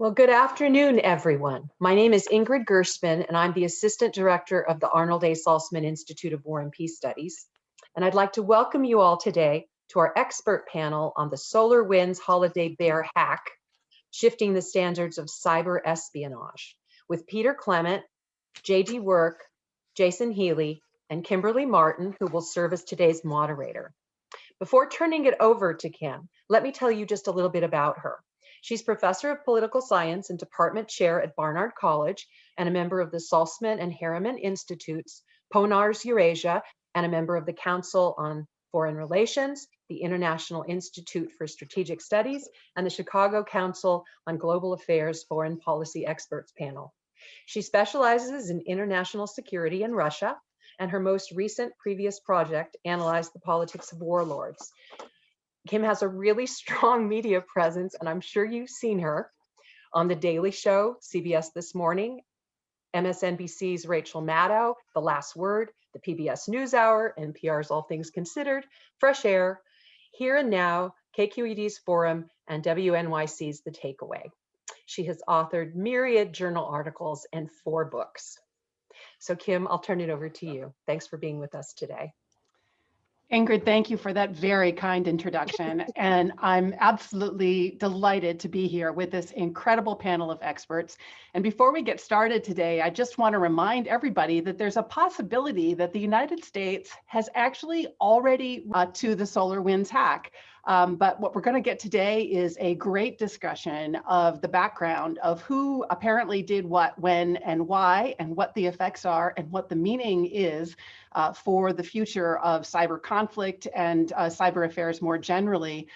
Well, good afternoon, everyone. My name is Ingrid Gershman, and I'm the Assistant Director of the Arnold A. Saltzman Institute of War and Peace Studies. And I'd like to welcome you all today to our expert panel on the SolarWinds Holiday Bear hack, Shifting the Standards of Cyber Espionage, with Peter Clement, J.D. Work, Jason Healy, and Kimberly Marten, who will serve as today's moderator. Before turning it over to Kim, let me tell you just a little bit about her. She's professor of political science and department chair at Barnard College and a member of the Saltzman and Harriman Institutes, PONAR's Eurasia, and a member of the Council on Foreign Relations, the International Institute for Strategic Studies, and the Chicago Council on Global Affairs Foreign Policy Experts panel. She specializes in international security in Russia, and her most recent previous project analyzed the politics of warlords. Kim has a really strong media presence, and I'm sure you've seen her on The Daily Show, CBS This Morning, MSNBC's Rachel Maddow, The Last Word, the PBS NewsHour, NPR's All Things Considered, Fresh Air, Here and Now, KQED's Forum, and WNYC's The Takeaway. She has authored myriad journal articles and 4 books. So Kim, I'll turn it over to you. Thanks for being with us today. Ingrid, thank you for that very kind introduction. And I'm absolutely delighted to be here with this incredible panel of experts. And before we get started today, I just want to remind everybody that there's a possibility that the United States has actually already to the SolarWinds hack. But what we're going to get today is a great discussion of the background of who apparently did what, when, and why, and what the effects are, and what the meaning is for the future of cyber conflict and cyber affairs more generally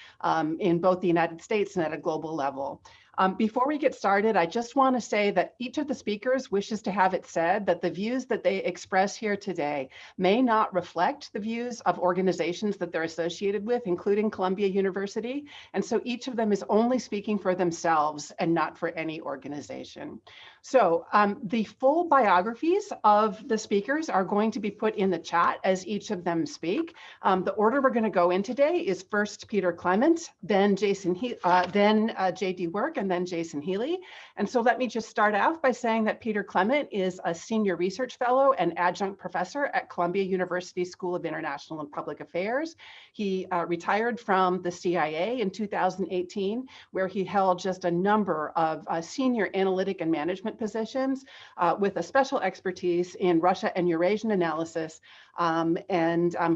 in both the United States and at a global level. Before we get started, I just want to say that each of the speakers wishes to have it said that the views that they express here today may not reflect the views of organizations that they're associated with, including Columbia University. And so each of them is only speaking for themselves and not for any organization. So the full biographies of the speakers are going to be put in the chat as each of them speak. The order we're going to go in today is first Peter Clement, then J.D. Work, and then Jason Healy. And so let me just start out by saying that Peter Clement is a senior research fellow and adjunct professor at Columbia University School of International and Public Affairs. He retired from the CIA in 2018, where he held just a number of senior analytic and management positions with a special expertise in Russia and Eurasian analysis.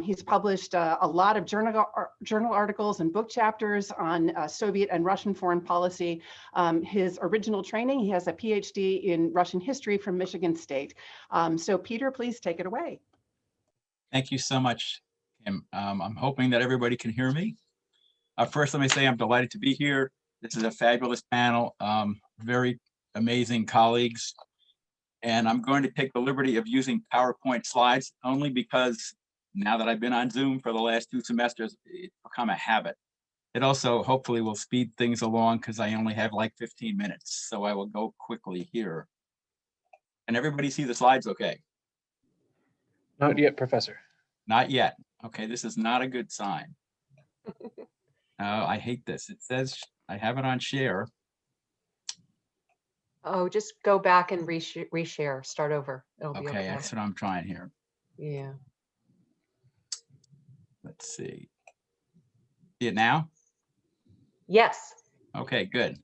He's published a lot of journal articles and book chapters on Soviet and Russian foreign policy. His original training, he has a PhD in Russian history from Michigan State. So Peter, please take it away. Thank you so much, Kim. I'm hoping that everybody can hear me. First, let me say I'm delighted to be here. This is a fabulous panel, very amazing colleagues. And I'm going to take the liberty of using PowerPoint slides only because now that I've been on Zoom for the last 2 semesters, it's become a habit. It also hopefully will speed things along because I only have like 15 minutes. So I will go quickly here. Can everybody see the slides okay? Not yet, Professor. Not yet. Okay, this is not a good sign. I hate this. It says I have it on share. Oh, just go back and reshare, start over. It'll be Okay, that's what I'm trying here. Yeah. Let's see. See it now? Yes. Okay, good.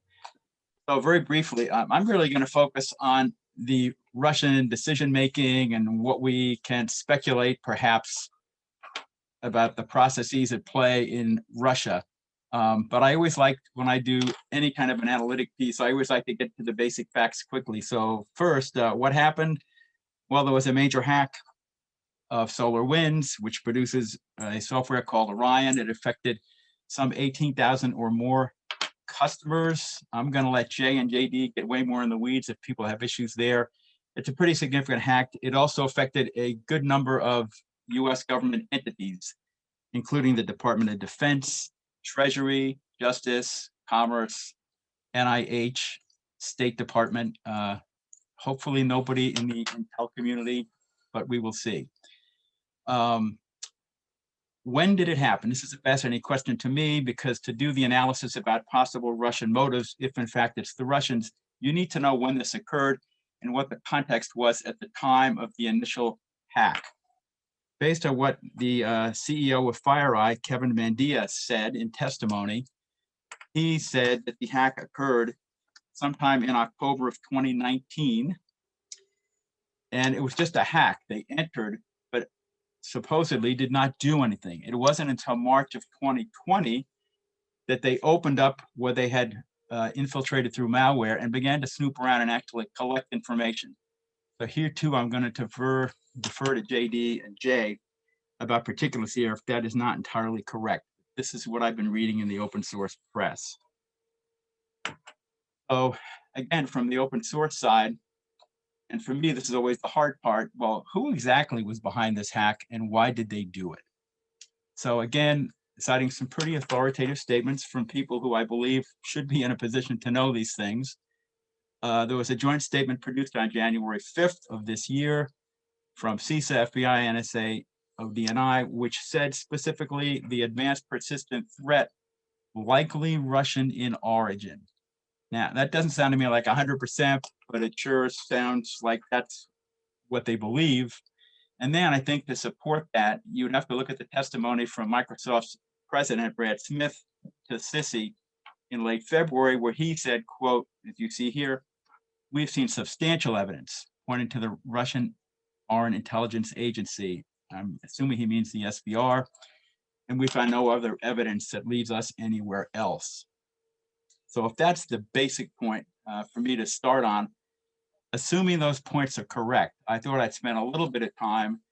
So very briefly, I'm really going to focus on the Russian decision-making and what we can speculate perhaps about the processes at play in Russia. But I always like, when I do any kind of an analytic piece, I always like to get to the basic facts quickly. So first, what happened? Well, there was a major hack of SolarWinds, which produces a software called Orion. It affected some 18,000 or more customers. I'm going to let Jay and JD get way more in the weeds if people have issues there. It's a pretty significant hack. It also affected a good number of US government entities, including the Department of Defense, Treasury, Justice, Commerce, NIH, State Department. Hopefully nobody in the intel community, but we will see. when did it happen? This is a fascinating question to me, because to do the analysis about possible Russian motives, if in fact it's the Russians, you need to know when this occurred and what the context was at the time of the initial hack. Based on what the CEO of FireEye, Kevin Mandia, said in testimony, he said that the hack occurred sometime in October of 2019, and it was just a hack. They entered, but supposedly did not do anything. It wasn't until March of 2020 that they opened up where they had infiltrated through malware and began to snoop around and actually collect information. So here too, I'm going to defer to JD and Jay about particulars here if that is not entirely correct. This is what I've been reading in the open source press. So again, from the open source side, and for me, this is always the hard part. Well, who exactly was behind this hack and why did they do it? So again, citing some pretty authoritative statements from people who I believe should be in a position to know these things. There was a joint statement produced on January 5th of this year from CISA, FBI, NSA, ODNI, which said specifically the advanced persistent threat likely Russian in origin. Now, that doesn't sound to me like 100%, but it sure sounds like that's what they believe. And then I think to support that, you'd have to look at the testimony from Microsoft's president, Brad Smith, to CISA in late February, where he said, quote, as you see here, "We've seen substantial evidence pointing to the Russian Foreign Intelligence Agency." I'm assuming he means the SVR, "and we find no other evidence that leads us anywhere else." So if that's the basic point for me to start on, assuming those points are correct, I thought I'd spend a little bit of time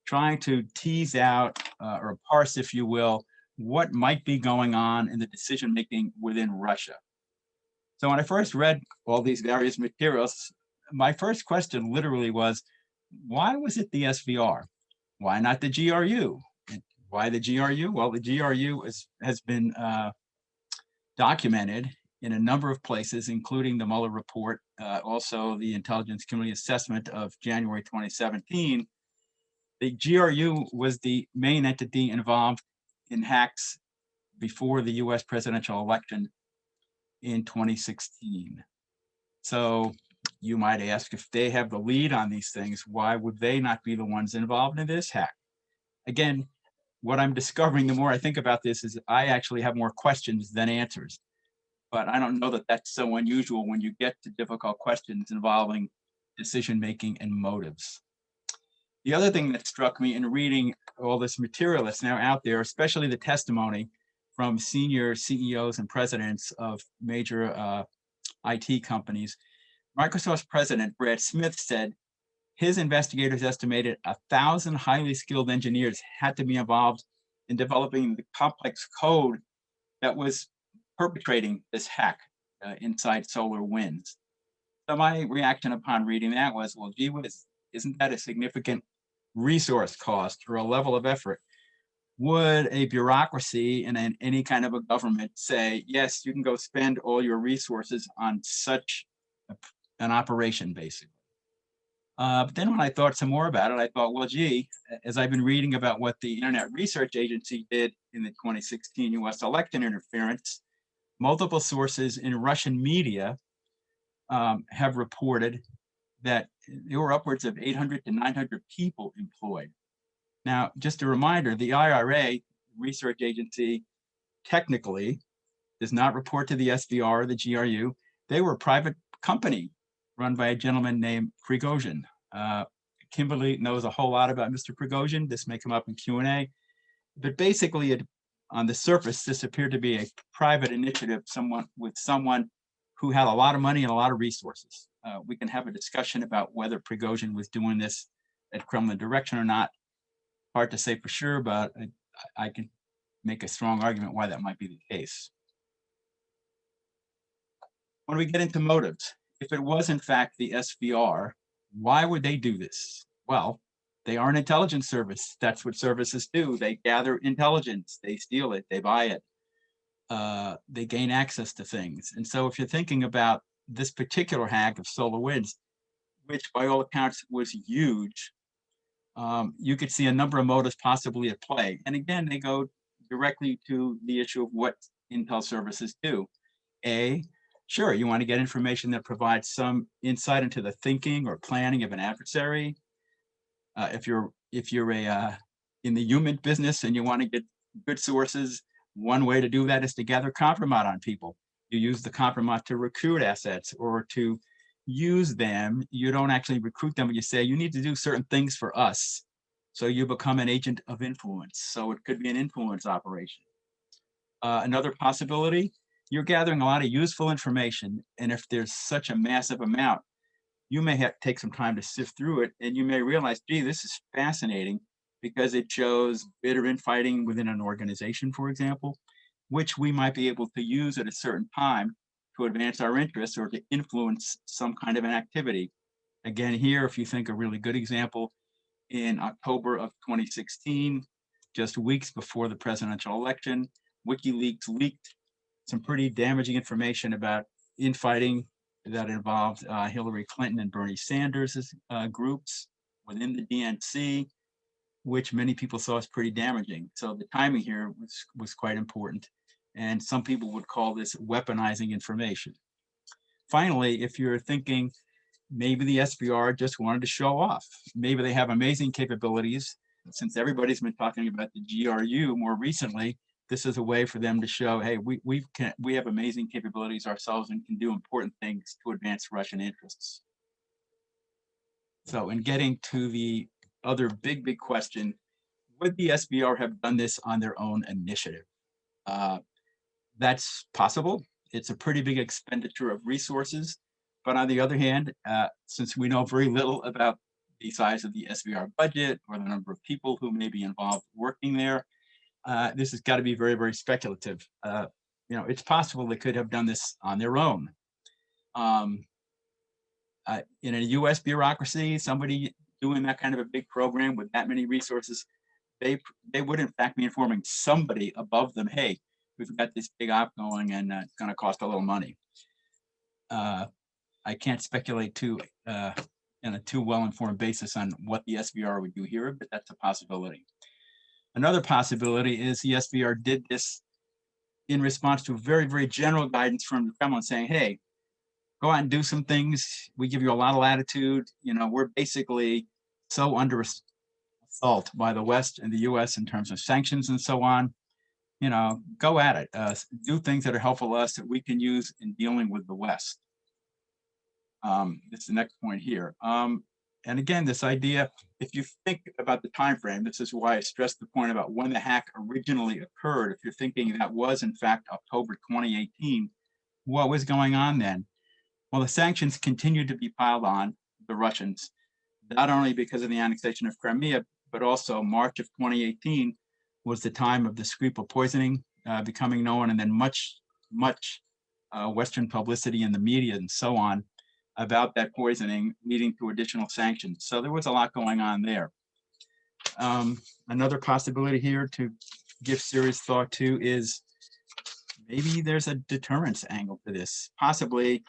trying to tease out or parse, if you will, what might be going on in the decision-making within Russia. So when I first read all these various materials, my first question literally was, why was it the SVR? Why not the GRU? And why the GRU? Well, the GRU has been documented in a number of places, including the Mueller report, also the Intelligence Committee assessment of January 2017. The GRU was the main entity involved in hacks before the US presidential election in 2016. So you might ask, if they have the lead on these things, why would they not be the ones involved in this hack? Again, what I'm discovering the more I think about this is I actually have more questions than answers. But I don't know that that's so unusual when you get to difficult questions involving decision-making and motives. The other thing that struck me in reading all this material that's now out there, especially the testimony from senior CEOs and presidents of major IT companies, Microsoft's president, Brad Smith, said his investigators estimated 1,000 highly skilled engineers had to be involved in developing the complex code that was perpetrating this hack inside SolarWinds. So my reaction upon reading that was, well, gee whiz, isn't that a significant resource cost or a level of effort? Would a bureaucracy in any kind of a government say, yes, you can go spend all your resources on such an operation, basically? But then when I thought some more about it, I thought, well, gee, as I've been reading about what the Internet Research Agency did in the 2016 US election interference, multiple sources in Russian media have reported that there were upwards of 800 to 900 people employed. Now, just a reminder, the IRA, research agency, technically does not report to the SVR or the GRU. They were a private company run by a gentleman named Prigozhin. Kimberly knows a whole lot about Mr. Prigozhin. This may come up in Q&A. But basically, on the surface, this appeared to be a private initiative, someone who had a lot of money and a lot of resources. We can have a discussion about whether Prigozhin was doing this at Kremlin direction or not. Hard to say for sure, but I can make a strong argument why that might be the case. When we get into motives, if it was in fact the SVR, why would they do this? Well, they are an intelligence service. That's what services do. They gather intelligence, they steal it, they buy it, they gain access to things. And so if you're thinking about this particular hack of SolarWinds, which by all accounts was huge, you could see a number of motives possibly at play. And again, they go directly to the issue of what intel services do. Sure, you want to get information that provides some insight into the thinking or planning of an adversary. If you're in the human business and you want to get good sources, one way to do that is to gather compromise on people. You use the compromise to recruit assets or to use them. You don't actually recruit them, but you say you need to do certain things for us. So you become an agent of influence. So it could be an influence operation. Another possibility, you're gathering a lot of useful information. And if there's such a massive amount, you may have to take some time to sift through it. And you may realize, gee, this is fascinating because it shows bitter infighting within an organization, for example, which we might be able to use at a certain time to advance our interests or to influence some kind of an activity. Again, here, if you think a really good example, in October of 2016, just weeks before the presidential election, WikiLeaks leaked some pretty damaging information about infighting that involved Hillary Clinton and Bernie Sanders' groups within the DNC, which many people saw as pretty damaging. So the timing here was quite important. And some people would call this weaponizing information. Finally, if you're thinking maybe the SBR just wanted to show off, maybe they have amazing capabilities. Since everybody's been talking about the GRU more recently, this is a way for them to show, hey, we have amazing capabilities ourselves and can do important things to advance Russian interests. So in getting to the other big question, would the SBR have done this on their own initiative? That's possible. It's a pretty big expenditure of resources. But on the other hand, since we know very little about the size of the SBR budget or the number of people who may be involved working there, this has got to be very, very speculative. It's possible they could have done this on their own. In a US bureaucracy, somebody doing that kind of a big program with that many resources, they would in fact be informing somebody above them, hey, we've got this big op going and it's going to cost a little money. I can't speculate in a too well-informed basis on what the SBR would do here, but that's a possibility. Another possibility is the SBR did this in response to very, very general guidance from the Kremlin saying, hey, go out and do some things. We give you a lot of latitude. We're basically so under assault by the West and the US in terms of sanctions and so on. Go at it. Do things that are helpful to us that we can use in dealing with the West. This is the next point here. And again, this idea, if you think about the time frame, this is why I stressed the point about when the hack originally occurred. If you're thinking that was in fact October 2018, what was going on then? Well, the sanctions continued to be piled on the Russians, not only because of the annexation of Crimea, but also March of 2018 was the time of the Skripal poisoning becoming known, and then much Western publicity in the media and so on about that poisoning, leading to additional sanctions. So there was a lot going on there. Another possibility here to give serious thought to is maybe there's a deterrence angle to this, possibly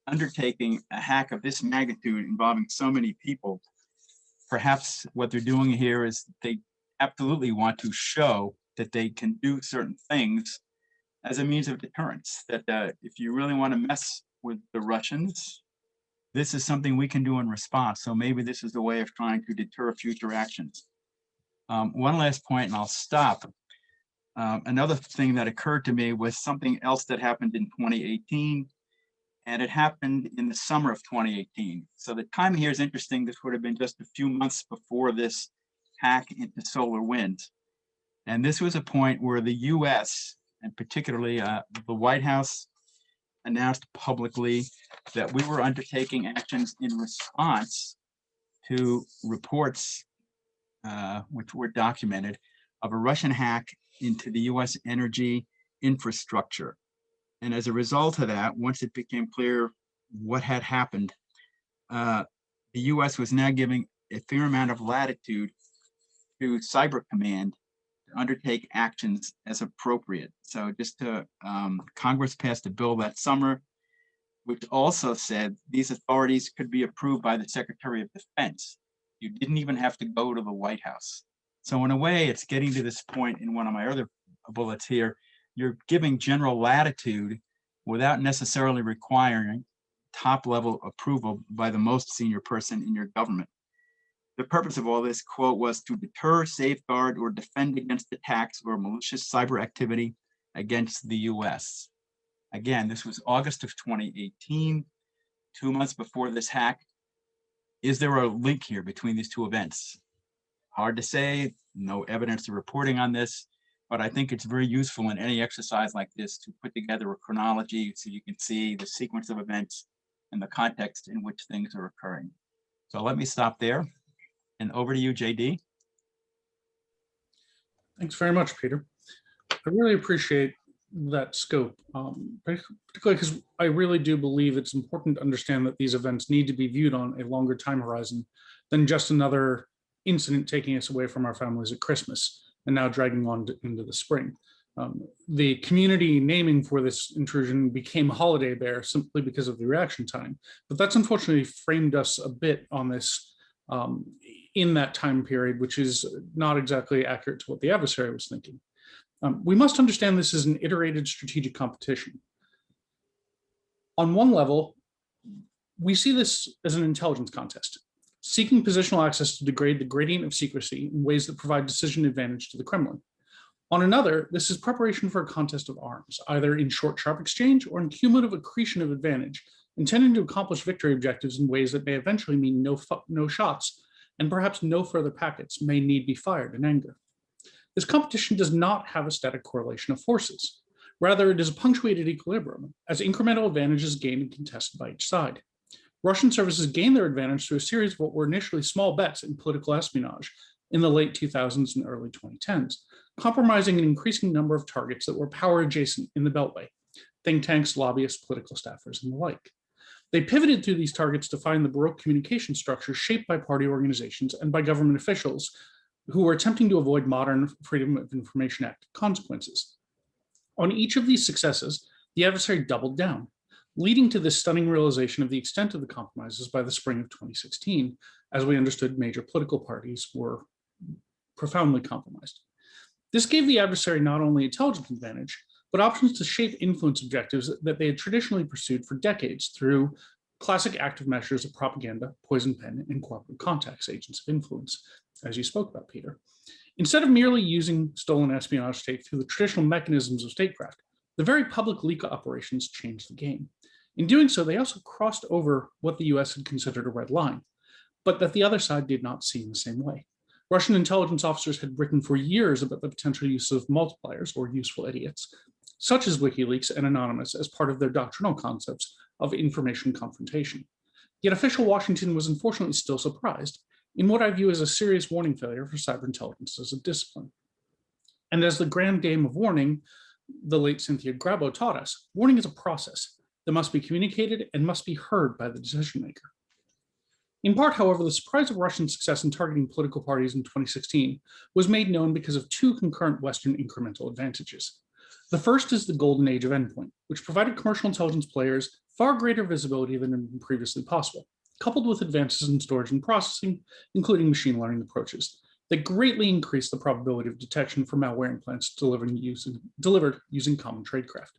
undertaking a hack of this magnitude involving so many people. Perhaps what they're doing here is they absolutely want to show that they can do certain things as a means of deterrence, that if you really want to mess with the Russians, this is something we can do in response. So maybe this is a way of trying to deter future actions. One last point, and I'll stop. Another thing that occurred to me was something else that happened in 2018, and it happened in the summer of 2018. So the timing here is interesting. This would have been just a few months before this hack into SolarWinds. And this was a point where the US, and particularly the White House, announced publicly that we were undertaking actions in response to reports which were documented of a Russian hack into the US energy infrastructure. And as a result of that, once it became clear what had happened, the US was now giving a fair amount of latitude to Cyber Command to undertake actions as appropriate. So Congress passed a bill that summer, which also said these authorities could be approved by the Secretary of Defense. You didn't even have to go to the White House. So in a way, it's getting to this point in one of my other bullets here. You're giving general latitude without necessarily requiring top-level approval by the most senior person in your government. The purpose of all this, quote, was to deter, safeguard, or defend against attacks or malicious cyber activity against the US. Again, this was August of 2018, 2 months before this hack. Is there a link here between these two events? Hard to say, no evidence or reporting on this, but I think it's very useful in any exercise like this to put together a chronology so you can see the sequence of events and the context in which things are occurring. So let me stop there and over to you, JD. Thanks very much, Peter. I really appreciate that scope, particularly because I really do believe it's important to understand that these events need to be viewed on a longer time horizon than just another incident taking us away from our families at Christmas and now dragging on into the spring. The community naming for this intrusion became Holiday Bear simply because of the reaction time, but that's unfortunately framed us a bit on this in that time period, which is not exactly accurate to what the adversary was thinking. We must understand this as an iterated strategic competition. On one level, we see this as an intelligence contest, seeking positional access to degrade the gradient of secrecy in ways that provide decision advantage to the Kremlin. On another, this is preparation for a contest of arms, either in short, sharp exchange or in cumulative accretion of advantage, intending to accomplish victory objectives in ways that may eventually mean no shots, and perhaps no further packets may need be fired in anger. This competition does not have a static correlation of forces. Rather, it is a punctuated equilibrium, as incremental advantage is gained and contested by each side. Russian services gained their advantage through a series of what were initially small bets in political espionage in the late 2000s and early 2010s, compromising an increasing number of targets that were power adjacent in the Beltway, think tanks, lobbyists, political staffers, and the like. They pivoted through these targets to find the Baroque communication structure shaped by party organizations and by government officials who were attempting to avoid modern Freedom of Information Act consequences. On each of these successes, the adversary doubled down, leading to this stunning realization of the extent of the compromises by the spring of 2016, as we understood major political parties were profoundly compromised. This gave the adversary not only intelligence advantage, but options to shape influence objectives that they had traditionally pursued for decades through classic active measures of propaganda, poison pen, and cooperative contacts, agents of influence, as you spoke about, Peter. Instead of merely using stolen espionage tape through the traditional mechanisms of statecraft, the very public leak operations changed the game. In doing so, they also crossed over what the US had considered a red line, but that the other side did not see in the same way. Russian intelligence officers had written for years about the potential use of multipliers, or useful idiots, such as WikiLeaks and Anonymous, as part of their doctrinal concepts of information confrontation. Yet official Washington was unfortunately still surprised in what I view as a serious warning failure for cyber intelligence as a discipline. And as the grand dame of warning, the late Cynthia Grabo taught us, warning is a process that must be communicated and must be heard by the decision maker. In part, however, the surprise of Russian success in targeting political parties in 2016 was made known because of two concurrent Western incremental advantages. The first is the golden age of endpoint, which provided commercial intelligence players far greater visibility than had been previously possible, coupled with advances in storage and processing, including machine learning approaches, that greatly increased the probability of detection for malware implants delivered using common tradecraft.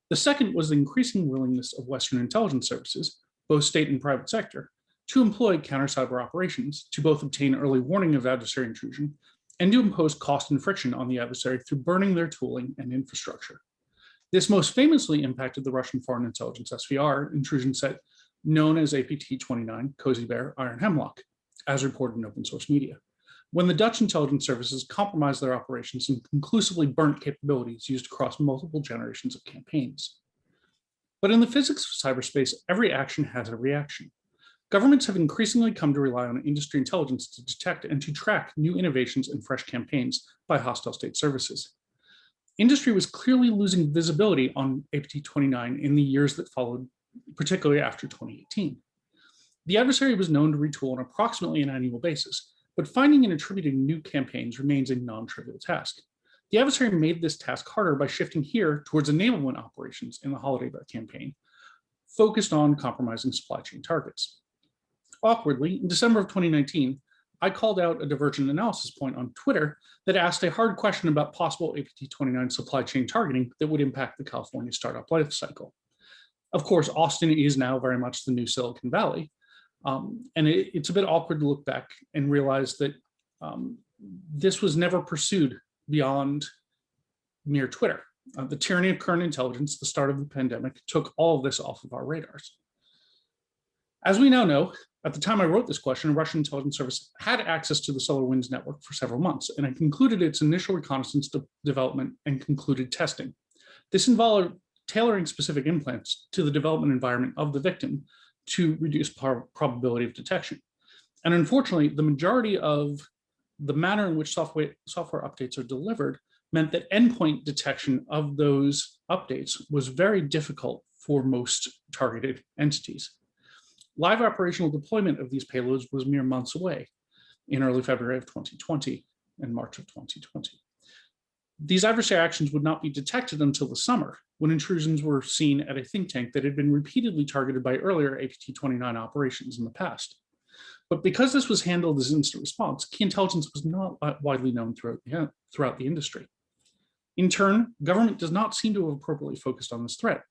The second was the increasing willingness of Western intelligence services, both state and private sector, to employ counter-cyber operations to both obtain early warning of adversary intrusion and to impose cost and friction on the adversary through burning their tooling and infrastructure. This most famously impacted the Russian Foreign Intelligence SVR intrusion set known as APT-29, Cozy Bear, Iron Hemlock, as reported in open source media, when the Dutch intelligence services compromised their operations and conclusively burnt capabilities used across multiple generations of campaigns. But in the physics of cyberspace, every action has a reaction. Governments have increasingly come to rely on industry intelligence to detect and to track new innovations and fresh campaigns by hostile state services. Industry was clearly losing visibility on APT-29 in the years that followed, particularly after 2018. The adversary was known to retool on approximately an annual basis, but finding and attributing new campaigns remains a non-trivial task. The adversary made this task harder by shifting here towards enablement operations in the Holiday Bear campaign, focused on compromising supply chain targets. awkwardly, in December of 2019, I called out a divergent analysis point on Twitter that asked a hard question about possible APT-29 supply chain targeting that would impact the California startup life cycle. Of course, Austin is now very much the new Silicon Valley. And it's a bit awkward to look back and realize that this was never pursued beyond mere Twitter. The tyranny of current intelligence, the start of the pandemic, took all of this off of our radars. As we now know, at the time I wrote this question, a Russian intelligence service had access to the SolarWinds network for several months, and it concluded its initial reconnaissance development and concluded testing. This involved tailoring specific implants to the development environment of the victim to reduce probability of detection. And unfortunately, the majority of the manner in which software updates are delivered meant that endpoint detection of those updates was very difficult for most targeted entities. Live operational deployment of these payloads was mere months away in early February of 2020 and March of 2020. These adversary actions would not be detected until the summer, when intrusions were seen at a think tank that had been repeatedly targeted by earlier APT-29 operations in the past. But because this was handled as instant response, key intelligence was not widely known throughout the industry. In turn, government does not seem to have appropriately focused on this threat,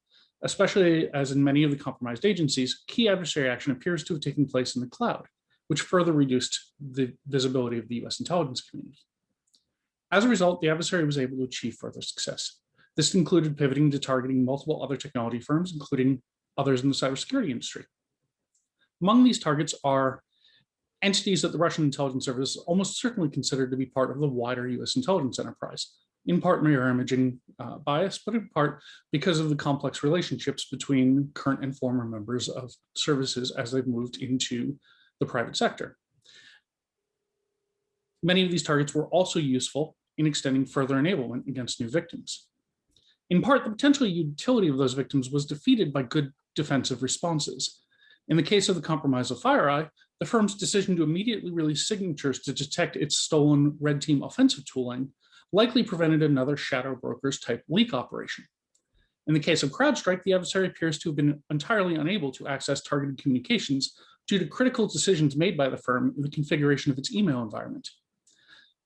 especially as in many of the compromised agencies, key adversary action appears to have taken place in the cloud, which further reduced the visibility of the US intelligence community. As a result, the adversary was able to achieve further success. This included pivoting to targeting multiple other technology firms, including others in the cybersecurity industry. Among these targets are entities that the Russian intelligence service almost certainly considered to be part of the wider US intelligence enterprise, in part mirror imaging bias, but in part because of the complex relationships between current and former members of services as they've moved into the private sector. Many of these targets were also useful in extending further enablement against new victims. In part, the potential utility of those victims was defeated by good defensive responses. In the case of the compromise of FireEye, the firm's decision to immediately release signatures to detect its stolen red team offensive tooling likely prevented another shadow brokers type leak operation. In the case of CrowdStrike, the adversary appears to have been entirely unable to access targeted communications due to critical decisions made by the firm in the configuration of its email environment.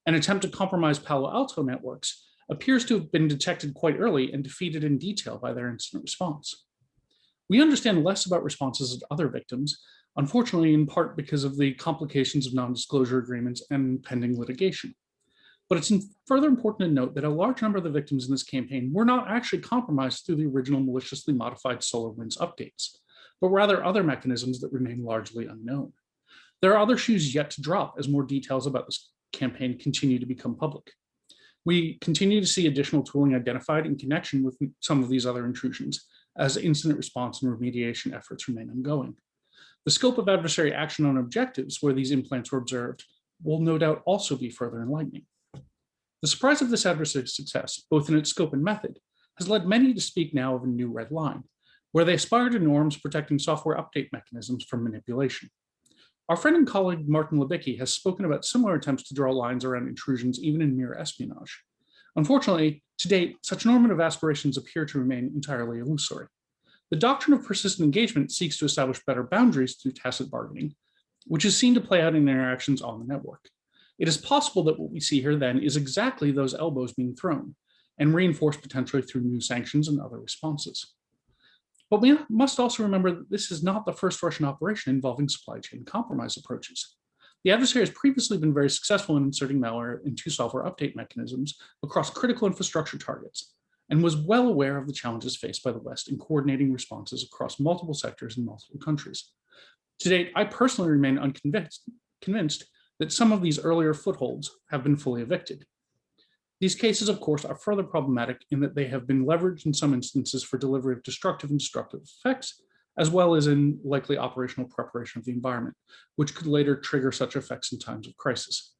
An attempt to compromise Palo Alto networks appears to have been detected quite early and defeated in detail by their incident response. We understand less about responses of other victims, unfortunately in part because of the complications of non-disclosure agreements and pending litigation. But it's further important to note that a large number of the victims in this campaign were not actually compromised through the original maliciously modified SolarWinds updates, but rather other mechanisms that remain largely unknown. There are other shoes yet to drop as more details about this campaign continue to become public. We continue to see additional tooling identified in connection with some of these other intrusions as incident response and remediation efforts remain ongoing. The scope of adversary action on objectives where these implants were observed will no doubt also be further enlightening. The surprise of this adversary success, both in its scope and method, has led many to speak now of a new red line, where they aspire to norms protecting software update mechanisms from manipulation. Our friend and colleague Marten has spoken about similar attempts to draw lines around intrusions even in mere espionage. Unfortunately, to date, such normative aspirations appear to remain entirely illusory. The doctrine of persistent engagement seeks to establish better boundaries through tacit bargaining, which is seen to play out in interactions on the network. It is possible that what we see here then is exactly those elbows being thrown and reinforced potentially through new sanctions and other responses. But we must also remember that this is not the first Russian operation involving supply chain compromise approaches. The adversary has previously been very successful in inserting malware into software update mechanisms across critical infrastructure targets, and was well aware of the challenges faced by the West in coordinating responses across multiple sectors in multiple countries. To date, I personally remain convinced that some of these earlier footholds have been fully evicted. These cases, of course, are further problematic in that they have been leveraged in some instances for delivery of destructive and destructive effects, as well as in likely operational preparation of the environment, which could later trigger such effects in times of crisis.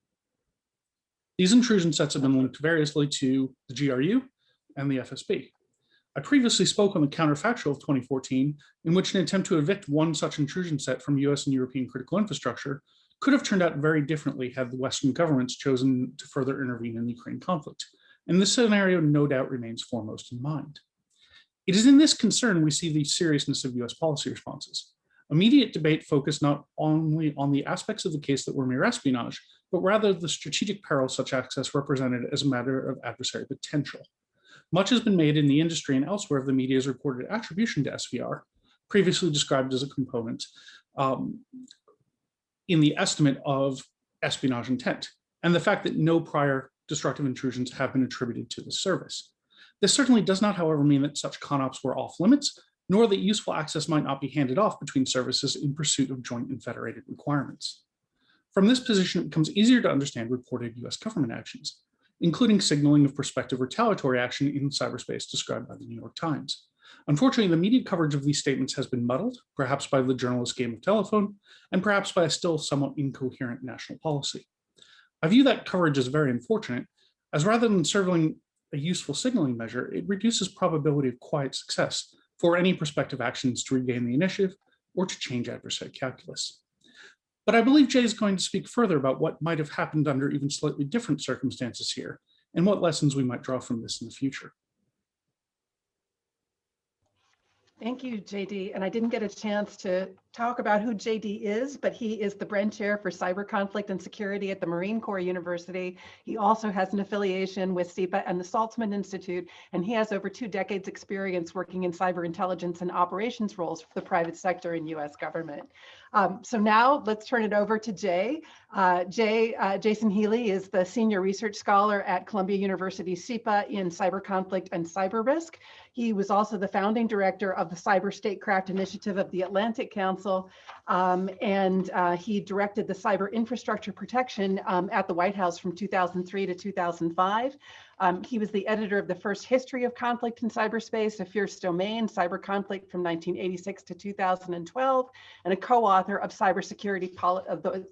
These intrusion sets have been linked variously to the GRU and the FSB. I previously spoke on the counterfactual of 2014, in which an attempt to evict one such intrusion set from US and European critical infrastructure could have turned out very differently had the Western governments chosen to further intervene in the Ukraine conflict. And this scenario no doubt remains foremost in mind. It is in this concern we see the seriousness of US policy responses. Immediate debate focused not only on the aspects of the case that were mere espionage, but rather the strategic peril such access represented as a matter of adversary potential. Much has been made in the industry and elsewhere of the media's reported attribution to SVR, previously described as a component in the estimate of espionage intent, and the fact that no prior destructive intrusions have been attributed to the service. This certainly does not, however, mean that such con-ops were off limits, nor that useful access might not be handed off between services in pursuit of joint and federated requirements. From this position, it becomes easier to understand reported US government actions, including signaling of prospective retaliatory action in cyberspace described by the New York Times. Unfortunately, the media coverage of these statements has been muddled, perhaps by the journalist game of telephone, and perhaps by a still somewhat incoherent national policy. I view that coverage as very unfortunate, as rather than serving a useful signaling measure, it reduces probability of quiet success for any prospective actions to regain the initiative or to change adversary calculus. But I believe Jay is going to speak further about what might have happened under even slightly different circumstances here, and what lessons we might draw from this in the future. Thank you, JD. And I didn't get a chance to talk about who JD is, but he is the Bren Chair for Cyber Conflict and Security at the Marine Corps University. He also has an affiliation with CIPA and the Saltzman Institute, and he has over 2 decades experience working in cyber intelligence and operations roles for the private sector and US government. So now let's turn it over to Jay. Jason Healy is the Senior Research Scholar at Columbia University CIPA in Cyber Conflict and Cyber Risk. He was also the founding director of the Cyber Statecraft Initiative of the Atlantic Council, and he directed the cyber infrastructure protection at the White House from 2003 to 2005. He was the editor of the first History of Conflict in Cyberspace, A Fierce Domain, Cyber Conflict from 1986 to 2012, and a co-author of Cybersecurity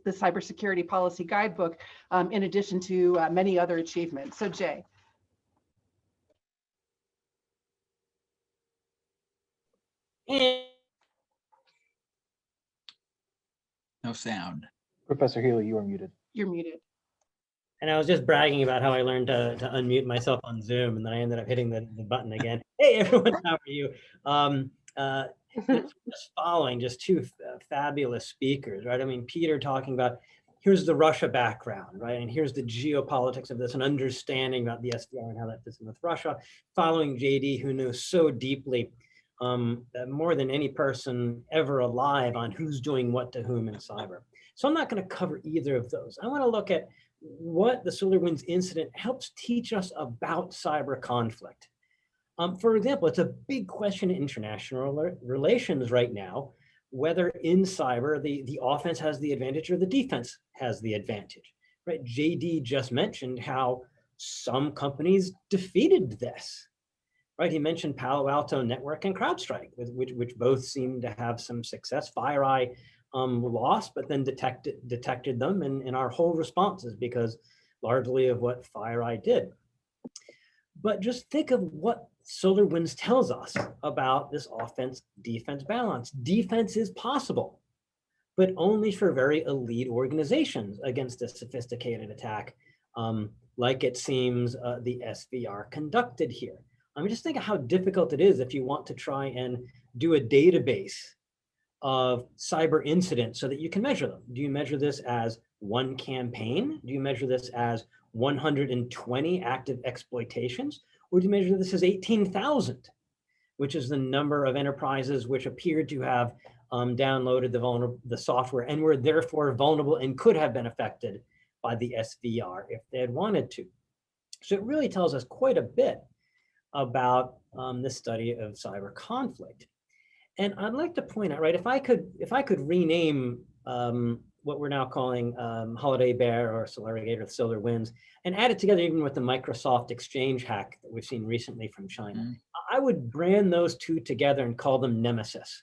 the Cybersecurity Policy Guidebook, in addition to many other achievements. So Jay. No sound. Professor Healy, you are muted. You're muted. And I was just bragging about how I learned to unmute myself on Zoom, and then I ended up hitting the button again. Hey, everyone, how are you? Just following just 2 fabulous speakers, right? I mean, Peter talking about here's the Russia background, right? And here's the geopolitics of this and understanding about the SVR and how that fits in with Russia. Following JD, who knows so deeply that more than any person ever alive on who's doing what to whom in cyber. So I'm not going to cover either of those. I want to look at what the SolarWinds incident helps teach us about cyber conflict. For example, it's a big question in international relations right now, whether in cyber the offense has the advantage or the defense has the advantage, right? JD just mentioned how some companies defeated this, right? He mentioned Palo Alto Network and CrowdStrike, which both seem to have some success. FireEye lost, but then detected them in our whole responses because largely of what FireEye did. But just think of what SolarWinds tells us about this offense-defense balance. Defense is possible, but only for very elite organizations against a sophisticated attack, like it seems the SVR conducted here. I mean, just think of how difficult it is if you want to try and do a database of cyber incidents so that you can measure them. Do you measure this as one campaign? Do you measure this as 120 active exploitations? Or do you measure this as 18,000, which is the number of enterprises which appeared to have downloaded the software and were therefore vulnerable and could have been affected by the SVR if they had wanted to? So it really tells us quite a bit about the study of cyber conflict. And I'd like to point out, right, if I could rename what we're now calling Holiday Bear or SolarWinds or SolarWinds, and add it together even with the Microsoft Exchange hack that we've seen recently from China, I would brand those 2 together and call them Nemesis.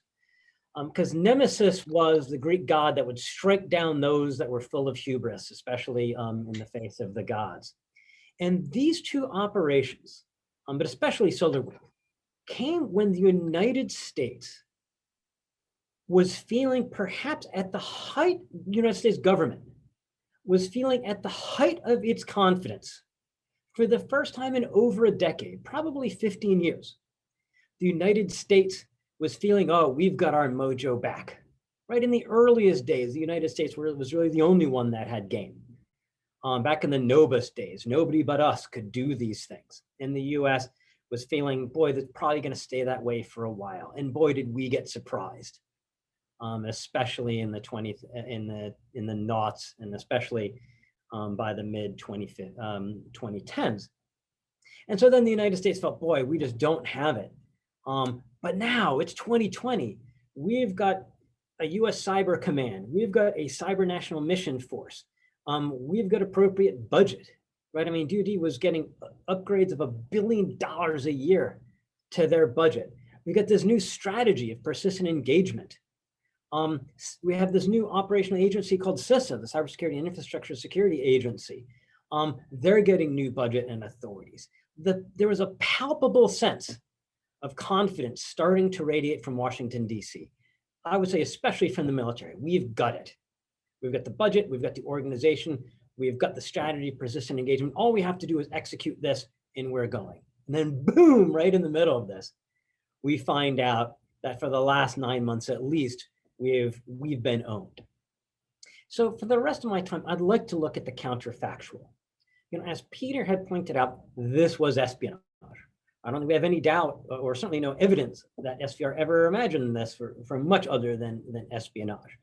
Because Nemesis was the Greek god that would strike down those that were full of hubris, especially in the face of the gods. And these 2 operations, but especially SolarWinds, came when the United States was feeling perhaps at the height, the United States government was feeling at the height of its confidence for the first time in over a decade, probably 15 years. The United States was feeling, oh, we've got our mojo back. Right in the earliest days, the United States was really the only one that had game. Back in the Novus days, nobody but us could do these things. And the US was feeling, boy, that's probably going to stay that way for a while. And boy, did we get surprised, especially in the 20th, in the noughts, and especially by the mid 2010s. And so then the United States felt, boy, we just don't have it. But now it's 2020. We've got a US Cyber Command. We've got a Cyber National Mission Force. We've got appropriate budget, right? I mean, DoD was getting upgrades of $1 billion a year to their budget. We got this new strategy of persistent engagement. We have this new operational agency called CISA, the Cybersecurity and Infrastructure Security Agency. They're getting new budget and authorities. There was a palpable sense of confidence starting to radiate from Washington, D.C. I would say, especially from the military. We've got it. We've got the budget, we've got the organization, we've got the strategy, persistent engagement. All we have to do is execute this and we're going. And then boom, right in the middle of this, we find out that for the last 9 months at least, we've been owned. So for the rest of my time, I'd like to look at the counterfactual. As Peter had pointed out, this was espionage. I don't think we have any doubt, or certainly no evidence, that SVR ever imagined this for much other than espionage.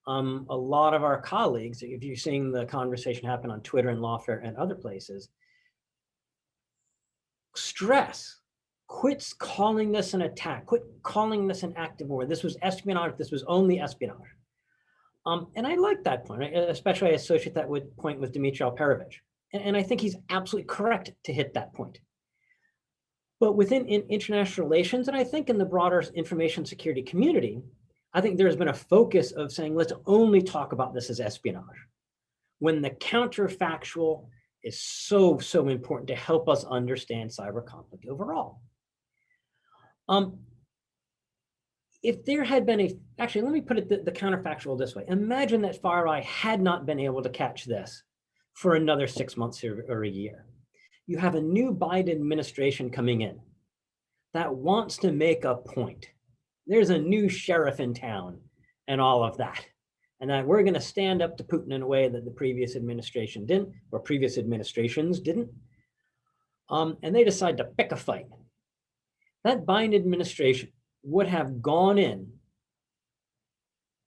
A lot of our colleagues, if you're seeing the conversation happen on Twitter and Lawfare and other places, stress, quit calling this an attack, quit calling this an act of war. This was espionage, this was only espionage. And I like that point, especially I associate that point with Dmitry Alperovich. And I think he's absolutely correct to hit that point. But within international relations, and I think in the broader information security community, I think there's been a focus of saying, let's only talk about this as espionage, when the counterfactual is so important to help us understand cyber conflict overall. If there had been actually, let me put it the counterfactual this way. Imagine that FireEye had not been able to catch this for another 6 months or a year. You have a new Biden administration coming in that wants to make a point. There's a new sheriff in town and all of that. And that we're going to stand up to Putin in a way that the previous administration didn't, or previous administrations didn't. And they decide to pick a fight. That Biden administration would have gone in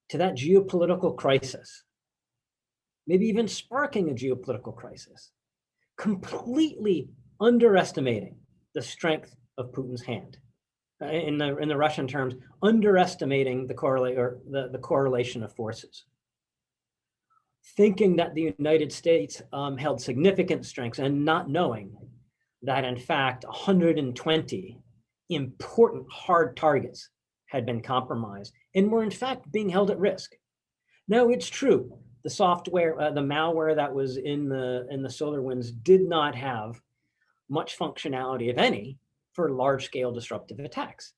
to that geopolitical crisis, maybe even sparking a geopolitical crisis, completely underestimating the strength of Putin's hand. In the Russian terms, underestimating the correlation of forces. Thinking that the United States held significant strengths and not knowing that in fact 120 important hard targets had been compromised and were in fact being held at risk. Now it's true, the software, the malware that was in the SolarWinds did not have much functionality, if any, for large-scale disruptive attacks.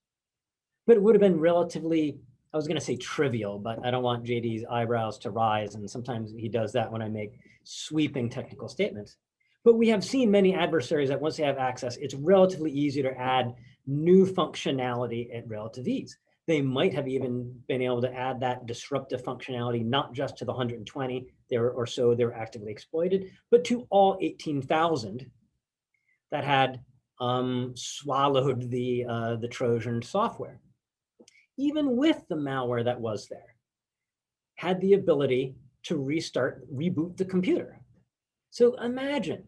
But it would have been relatively, I was going to say trivial, but I don't want JD's eyebrows to rise, and sometimes he does that when I make sweeping technical statements. But we have seen many adversaries that once they have access, it's relatively easy to add new functionality at relative ease. They might have even been able to add that disruptive functionality, not just to the 120 or so they were actively exploited, but to all 18,000 that had swallowed the Trojan software. Even with the malware that was there, had the ability to reboot the computer. So imagine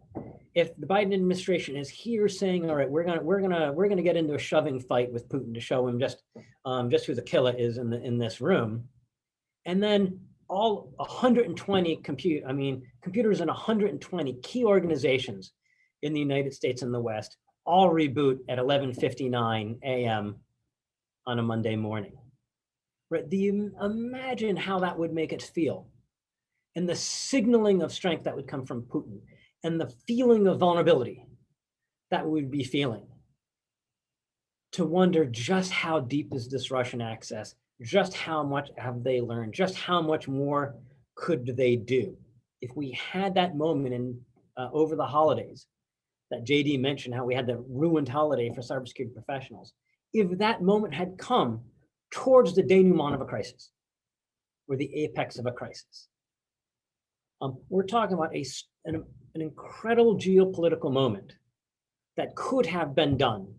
if the Biden administration is here saying, all right, we're gonna get into a shoving fight with Putin to show him just who the killer is in this room, and then all 120 computers in 120 key organizations in the United States and the West all reboot at 11:59 a.m. on a Monday morning. Right? Imagine how that would make it feel, and the signaling of strength that would come from Putin, and the feeling of vulnerability that we would be feeling. To wonder just how deep is this Russian access, just how much have they learned, just how much more could they do. If we had that moment over the holidays, that JD mentioned how we had the ruined holiday for cybersecurity professionals. If that moment had come towards the denouement of a crisis, or the apex of a crisis. We're talking about an incredible geopolitical moment that could have been done,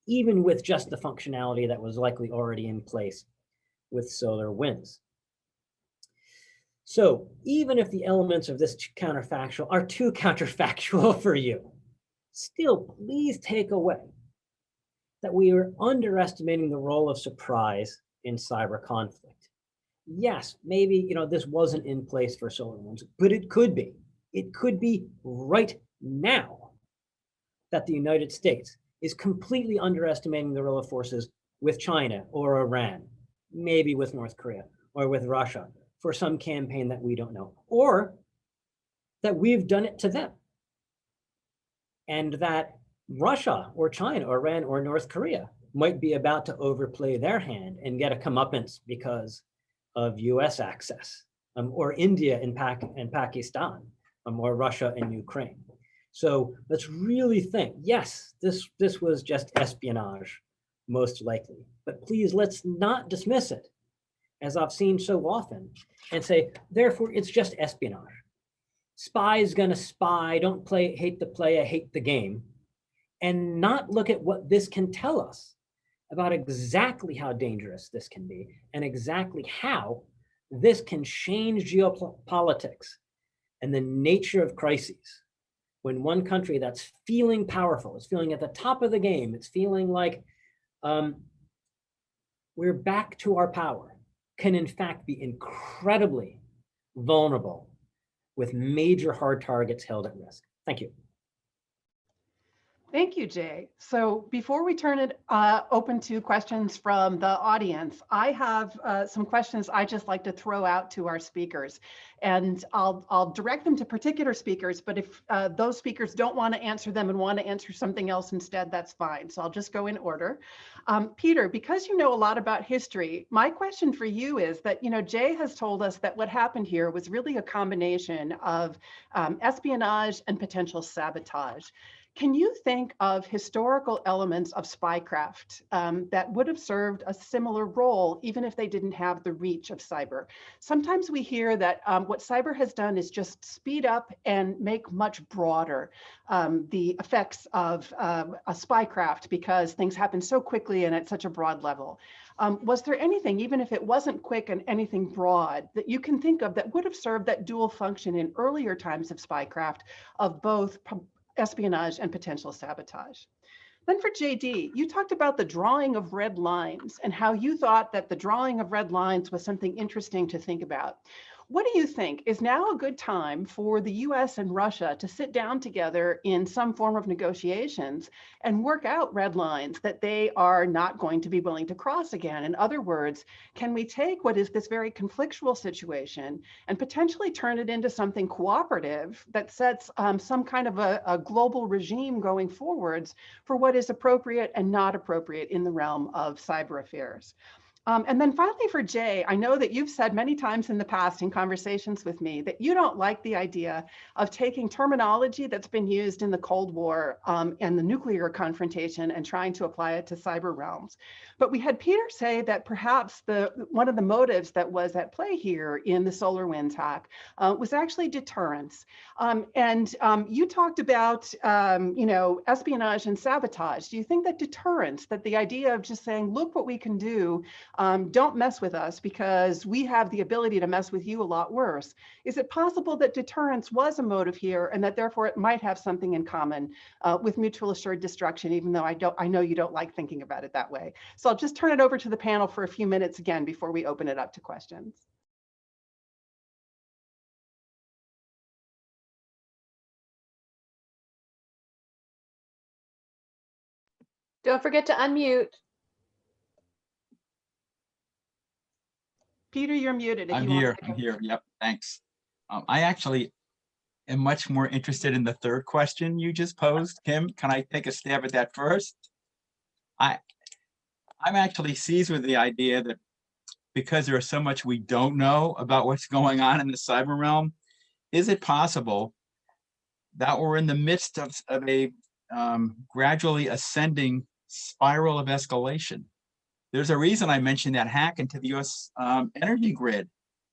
even with just the functionality that was likely already in place with SolarWinds. So even if the elements of this counterfactual are too counterfactual for you, still please take away that we are underestimating the role of surprise in cyber conflict. Yes, maybe this wasn't in place for SolarWinds, but it could be. It could be right now that the United States is completely underestimating the role of forces with China or Iran, maybe with North Korea or with Russia for some campaign that we don't know, or that we've done it to them. And that Russia or China or Iran or North Korea might be about to overplay their hand and get a comeuppance because of US access, or India and Pakistan, or Russia and Ukraine. So let's really think, yes, this was just espionage, most likely, but please let's not dismiss it, as I've seen so often, and say, therefore it's just espionage. Spy's gonna spy, don't hate the player, hate the game, and not look at what this can tell us about exactly how dangerous this can be and exactly how this can change geopolitics and the nature of crises. When one country that's feeling powerful, is feeling at the top of the game, it's feeling like we're back to our power, can in fact be incredibly vulnerable with major hard targets held at risk. Thank you. Thank you, Jay. So before we turn it open to questions from the audience, I have some questions I just like to throw out to our speakers. And I'll direct them to particular speakers, but if those speakers don't want to answer them and want to answer something else instead, that's fine. So I'll just go in order. Peter, because you know a lot about history, my question for you is that, Jay has told us that what happened here was really a combination of espionage and potential sabotage. Can you think of historical elements of spycraft that would have served a similar role, even if they didn't have the reach of cyber? Sometimes we hear that what cyber has done is just speed up and make much broader the effects of a spycraft because things happen so quickly and at such a broad level. Was there anything, even if it wasn't quick and anything broad, that you can think of that would have served that dual function in earlier times of spycraft of both espionage and potential sabotage? Then for JD, you talked about the drawing of red lines and how you thought that the drawing of red lines was something interesting to think about. What do you think is now a good time for the US and Russia to sit down together in some form of negotiations and work out red lines that they are not going to be willing to cross again? In other words, can we take what is this very conflictual situation and potentially turn it into something cooperative that sets some kind of a global regime going forwards for what is appropriate and not appropriate in the realm of cyber affairs? And then finally for Jay, I know that you've said many times in the past in conversations with me that you don't like the idea of taking terminology that's been used in the Cold War and the nuclear confrontation and trying to apply it to cyber realms. But we had Peter say that perhaps one of the motives that was at play here in the SolarWinds hack was actually deterrence. And you talked about, espionage and sabotage. Do you think that deterrence, that the idea of just saying, look what we can do, don't mess with us because we have the ability to mess with you a lot worse. Is it possible that deterrence was a motive here and that therefore it might have something in common with mutual assured destruction, even though I know you don't like thinking about it that way? So I'll just turn it over to the panel for a few minutes again before we open it up to questions. Don't forget to unmute. Peter, you're muted. I'm here. Yep, thanks. I actually am much more interested in the third question you just posed. Kim, can I take a stab at that first? I'm actually seized with the idea that because there is so much we don't know about what's going on in the cyber realm, is it possible that we're in the midst of a gradually ascending spiral of escalation? There's a reason I mentioned that hack into the US energy grid.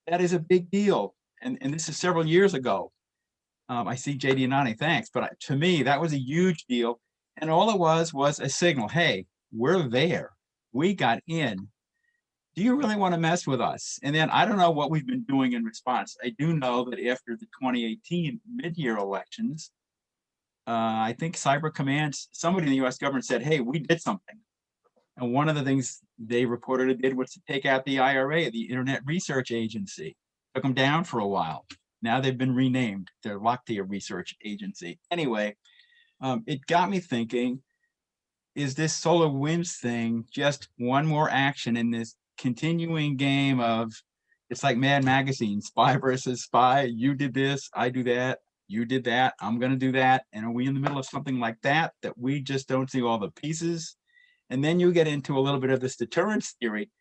That is a big deal. And this is several years ago. I see JD nodding, thanks. But to me, that was a huge deal. And all it was a signal. Hey, we're there. We got in. Do you really want to mess with us? And then I don't know what we've been doing in response. I do know that after the 2018 mid-year elections, I think Cyber Command, somebody in the US government said, hey, we did something. And one of the things they reported it did was to take out the IRA, the Internet Research Agency. Took them down for a while. Now they've been renamed. They're Locktier Research Agency. Anyway, it got me thinking, is this SolarWinds thing just one more action in this continuing game of, it's like Mad Magazine, spy versus spy. You did this, I do that, you did that, I'm gonna do that. And are we in the middle of something like that we just don't see all the pieces? And then you get into a little bit of this deterrence theory.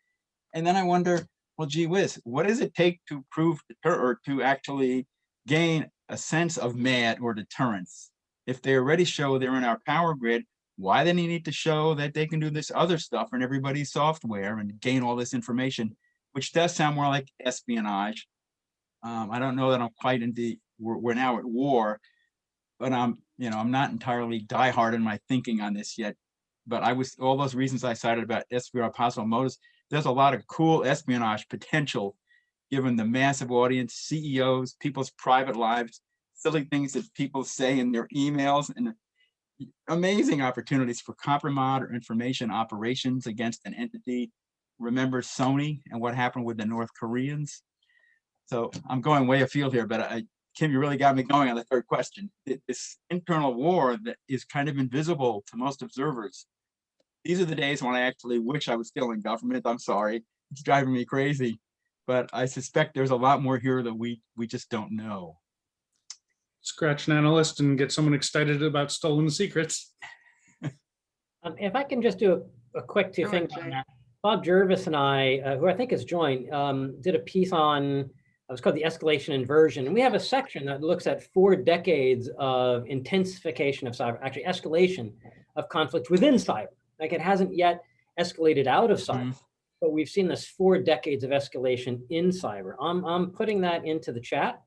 And then I wonder, well, gee whiz, what does it take to prove or to actually gain a sense of MAD or deterrence? If they already show they're in our power grid, why then you need to show that they can do this other stuff in everybody's software and gain all this information, which does sound more like espionage. I don't know that I'm quite into, we're now at war, but I'm not entirely diehard in my thinking on this yet. But all those reasons I cited about SBR possible motives, there's a lot of cool espionage potential given the massive audience, CEOs, people's private lives, silly things that people say in their emails, and amazing opportunities for compromise or information operations against an entity. Remember Sony and what happened with the North Koreans? So I'm going way afield here, but Kim, you really got me going on the third question. This internal war that is kind of invisible to most observers. These are the days when I actually wish I was still in government. I'm sorry, it's driving me crazy, but I suspect there's a lot more here that we just don't know. Scratch an analyst and get someone excited about stolen secrets. If I can just do a quick two things on that. Bob Jervis and I, who I think has joined, did a piece on, it was called The Escalation Inversion. And we have a section that looks at 4 decades of intensification of cyber, actually escalation of conflict within cyber. Like it hasn't yet escalated out of cyber, but we've seen this 4 decades of escalation in cyber. I'm putting that into the chat.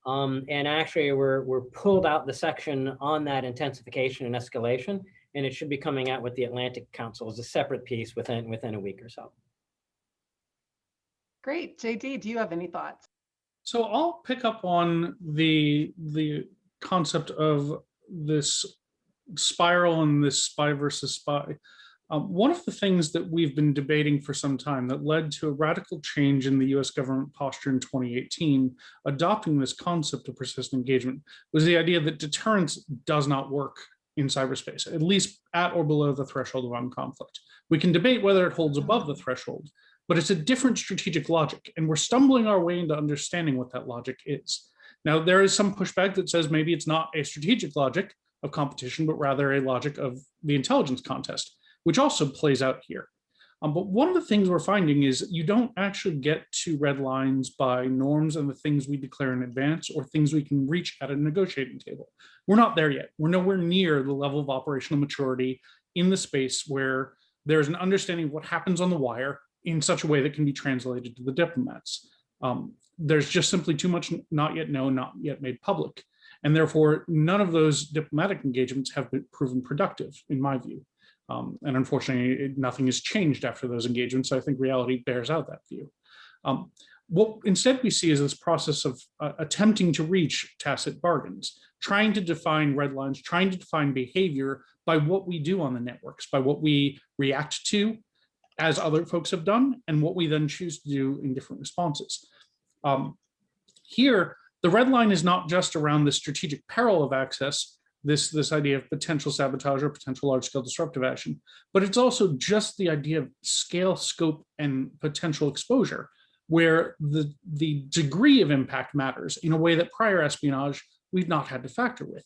And actually we're pulled out the section on that intensification and escalation, and it should be coming out with the Atlantic Council as a separate piece within a week or so. Great. JD, do you have any thoughts? So I'll pick up on the concept of this spiral and this spy versus spy. One of the things that we've been debating for some time that led to a radical change in the US government posture in 2018, adopting this concept of persistent engagement, was the idea that deterrence does not work in cyberspace, at least at or below the threshold of armed conflict. We can debate whether it holds above the threshold, but it's a different strategic logic, and we're stumbling our way into understanding what that logic is. Now, there is some pushback that says maybe it's not a strategic logic of competition, but rather a logic of the intelligence contest, which also plays out here. But one of the things we're finding is you don't actually get to red lines by norms and the things we declare in advance or things we can reach at a negotiating table. We're not there yet. We're nowhere near the level of operational maturity in the space where there's an understanding of what happens on the wire in such a way that can be translated to the diplomats. There's just simply too much not yet known, not yet made public. And therefore, none of those diplomatic engagements have been proven productive, in my view. And unfortunately, nothing has changed after those engagements. So I think reality bears out that view. What instead we see is this process of attempting to reach tacit bargains, trying to define red lines, trying to define behavior by what we do on the networks, by what we react to, as other folks have done, and what we then choose to do in different responses. Here, the red line is not just around the strategic peril of access, this idea of potential sabotage or potential large-scale disruptive action, but it's also just the idea of scale, scope, and potential exposure, where the degree of impact matters in a way that prior espionage we've not had to factor with.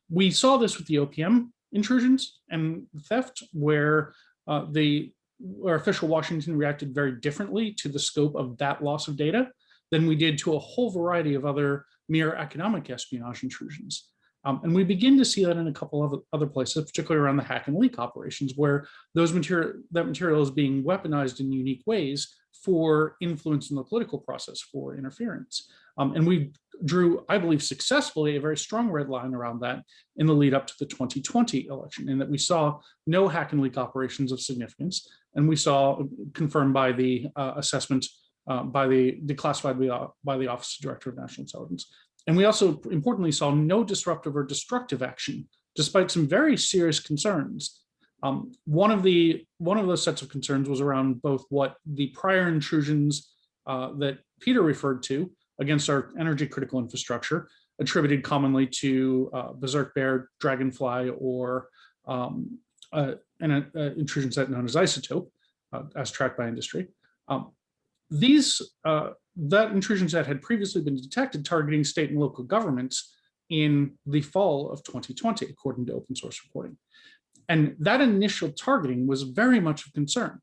We saw this with the OPM intrusions and theft, where our official Washington reacted very differently to the scope of that loss of data than we did to a whole variety of other mere economic espionage intrusions. And we begin to see that in a couple of other places, particularly around the hack and leak operations, where that material is being weaponized in unique ways for influence in the political process, for interference. And we drew, I believe, successfully a very strong red line around that in the lead up to the 2020 election, in that we saw no hack and leak operations of significance, and we saw, confirmed by the assessment declassified by the Office of Director of National Intelligence. And we also importantly saw no disruptive or destructive action, despite some very serious concerns. One of those sets of concerns was around both what the prior intrusions that Peter referred to against our energy critical infrastructure, attributed commonly to Berserk Bear, Dragonfly, or an intrusion set known as Isotope, as tracked by industry. That intrusion set had previously been detected targeting state and local governments in the fall of 2020, according to open source reporting. And that initial targeting was very much of concern,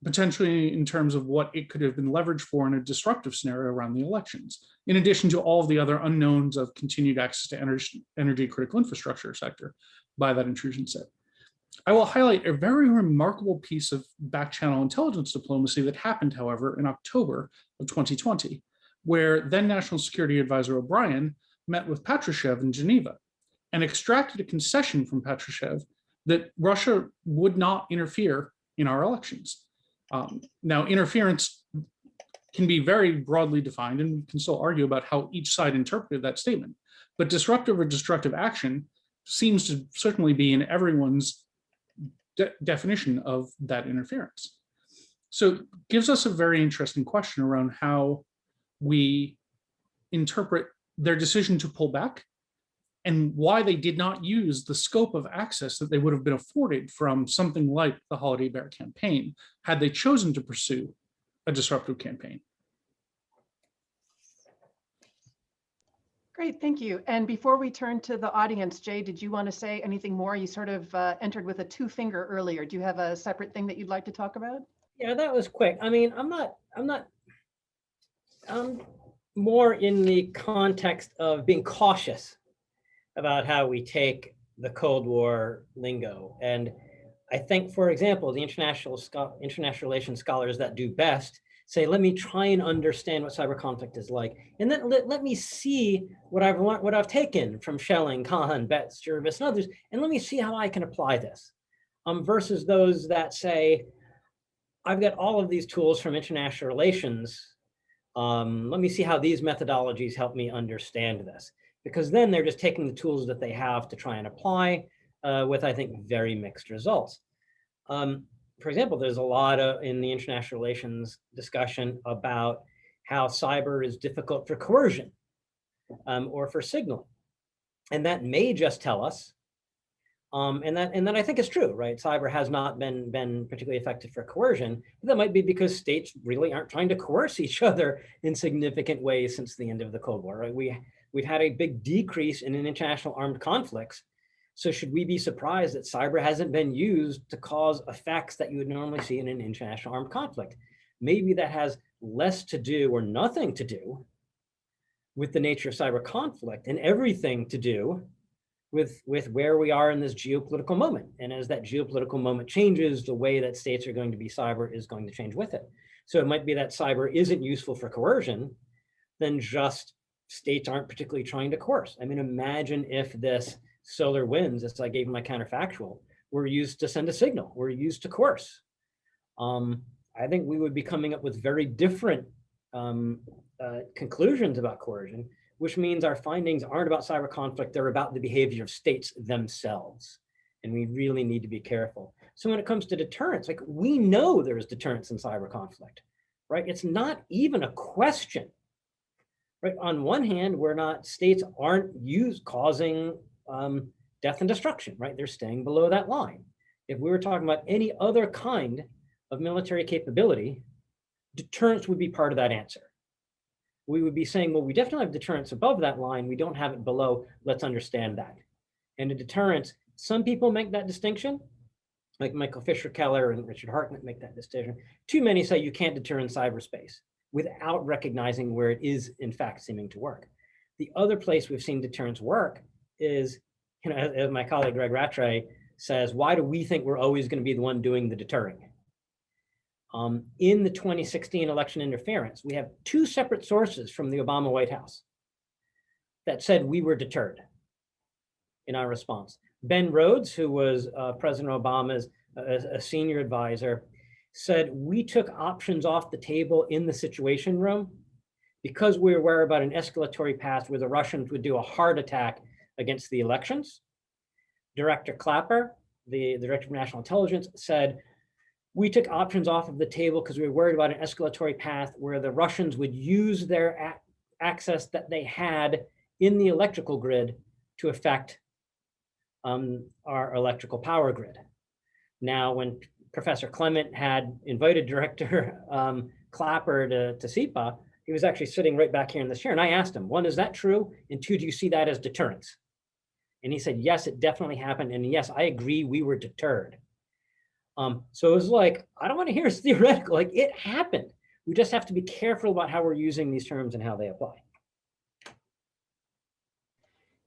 potentially in terms of what it could have been leveraged for in a disruptive scenario around the elections, in addition to all of the other unknowns of continued access to energy critical infrastructure sector by that intrusion set. I will highlight a very remarkable piece of back-channel intelligence diplomacy that happened, however, in October of 2020, where then National Security Advisor O'Brien met with Patrushev in Geneva and extracted a concession from Patrushev that Russia would not interfere in our elections. Now, interference can be very broadly defined, and we can still argue about how each side interpreted that statement, but disruptive or destructive action seems to certainly be in everyone's definition of that interference. So it gives us a very interesting question around how we interpret their decision to pull back and why they did not use the scope of access that they would have been afforded from something like the Holiday Bear campaign had they chosen to pursue a disruptive campaign. Great, thank you. And before we turn to the audience, Jay, did you want to say anything more? You sort of entered with a two-finger earlier. Do you have a separate thing that you'd like to talk about? Yeah, that was quick. I mean, I'm more in the context of being cautious about how we take the Cold War lingo. And I think, for example, the international relations scholars that do best say, let me try and understand what cyber conflict is like. And then let me see what I've taken from Schelling, Kahn, Betts, Jervis, and others, and let me see how I can apply this. Versus those that say, I've got all of these tools from international relations. Let me see how these methodologies help me understand this. Because then they're just taking the tools that they have to try and apply with, I think, very mixed results. For example, there's a lot in the international relations discussion about how cyber is difficult for coercion or for signaling. And that may just tell us, and that I think is true, right? Cyber has not been particularly effective for coercion, but that might be because states really aren't trying to coerce each other in significant ways since the end of the Cold War, right? We've had a big decrease in international armed conflicts. So should we be surprised that cyber hasn't been used to cause effects that you would normally see in an international armed conflict? Maybe that has less to do or nothing to do with the nature of cyber conflict and everything to do with where we are in this geopolitical moment. And as that geopolitical moment changes, the way that states are going to be cyber is going to change with it. So it might be that cyber isn't useful for coercion, then just states aren't particularly trying to coerce. I mean, imagine if this SolarWinds, as I gave my counterfactual, were used to send a signal, were used to coerce. I think we would be coming up with very different conclusions about coercion, which means our findings aren't about cyber conflict, they're about the behavior of states themselves. And we really need to be careful. So when it comes to deterrence, like we know there's deterrence in cyber conflict, right? It's not even a question, right? On one hand, states aren't causing death and destruction, right? They're staying below that line. If we were talking about any other kind of military capability, deterrence would be part of that answer. We would be saying, well, we definitely have deterrence above that line. We don't have it below. Let's understand that. And in deterrence, some people make that distinction, like Michael Fisher-Keller and Richard Hartnett make that distinction. Too many say you can't deter in cyberspace without recognizing where it is, in fact, seeming to work. The other place we've seen deterrence work is, as my colleague Greg Rattray says, why do we think we're always going to be the one doing the deterring? In the 2016 election interference, we have two separate sources from the Obama White House that said we were deterred in our response. Ben Rhodes, who was President Obama's a senior advisor, said we took options off the table in the Situation Room because we were aware about an escalatory path where the Russians would do a hard attack against the elections. Director Clapper, the Director of National Intelligence, said we took options off of the table because we were worried about an escalatory path where the Russians would use their access that they had in the electrical grid to affect our electrical power grid. Now, when Professor Clement had invited Director Clapper to SEPA, he was actually sitting right back here in this chair. And I asked him, one, is that true? And two, do you see that as deterrence? And he said, yes, it definitely happened. And yes, I agree, we were deterred. So it was like, I don't want to hear it's theoretical, like it happened. We just have to be careful about how we're using these terms and how they apply.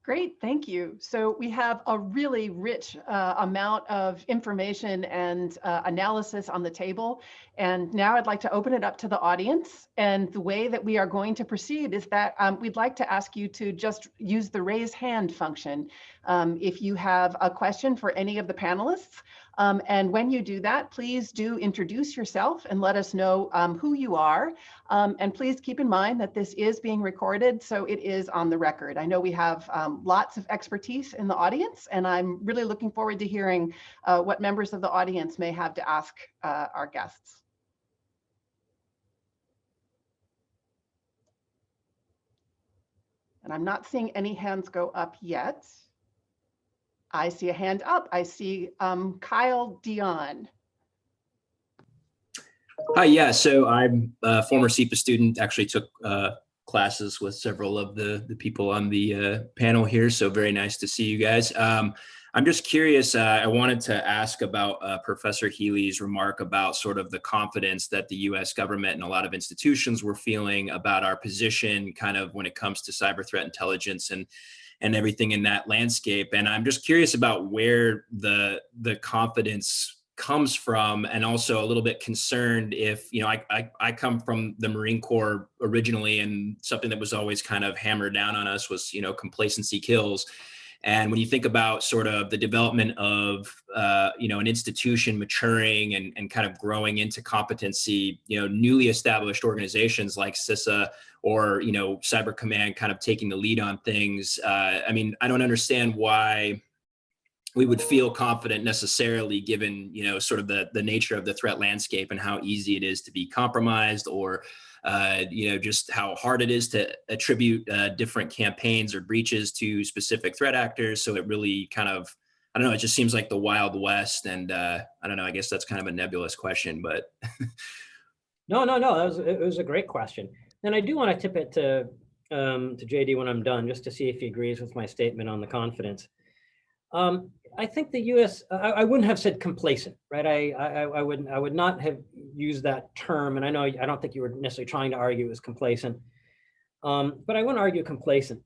Great, thank you. So we have a really rich amount of information and analysis on the table. And now I'd like to open it up to the audience. And the way that we are going to proceed is that we'd like to ask you to just use the raise hand function if you have a question for any of the panelists. And when you do that, please do introduce yourself and let us know who you are. And please keep in mind that this is being recorded, so it is on the record. I know we have lots of expertise in the audience, and I'm really looking forward to hearing what members of the audience may have to ask our guests. And I'm not seeing any hands go up yet. I see a hand up. I see Kyle Dion. Hi, yeah, so I'm a former SEPA student, actually took classes with several of the people on the panel here, so very nice to see you guys. I'm just curious, I wanted to ask about Professor Healy's remark about sort of the confidence that the US government and a lot of institutions were feeling about our position kind of when it comes to cyber threat intelligence and everything in that landscape. And I'm just curious about where the confidence comes from, and also a little bit concerned if, you know, I come from the Marine Corps originally, and something that was always kind of hammered down on us was, you know, complacency kills. And when you think about sort of the development of, you know, an institution maturing and kind of growing into competency, you know, newly established organizations like CISA or, you know, Cyber Command kind of taking the lead on things. I mean, I don't understand why we would feel confident necessarily given, you know, sort of the nature of the threat landscape and how easy it is to be compromised, or you know, just how hard it is to attribute different campaigns or breaches to specific threat actors. So it really kind of, I don't know, it just seems like the Wild West. And I don't know, I guess that's kind of a nebulous question, but. No, it was a great question. And I do want to tip it to JD when I'm done, just to see if he agrees with my statement on the confidence. I think the U.S. I wouldn't have said complacent, right? I would not have used that term, and I don't think you were necessarily trying to argue it was complacent, but I wouldn't argue complacent.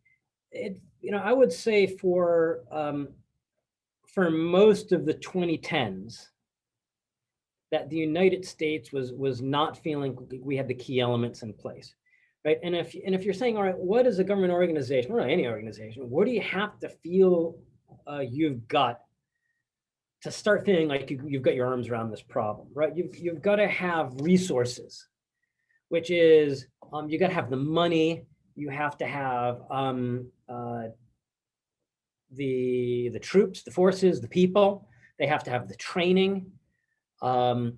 I would say for most of the 2010s, that the United States was not feeling we had the key elements in place, right? And if you're saying, all right, what is a government organization, or any organization, what do you have to feel you've got to start feeling like you've got your arms around this problem, right? You've got to have resources, which is you got to have the money, you have to have the troops, the forces, the people. They have to have the training, and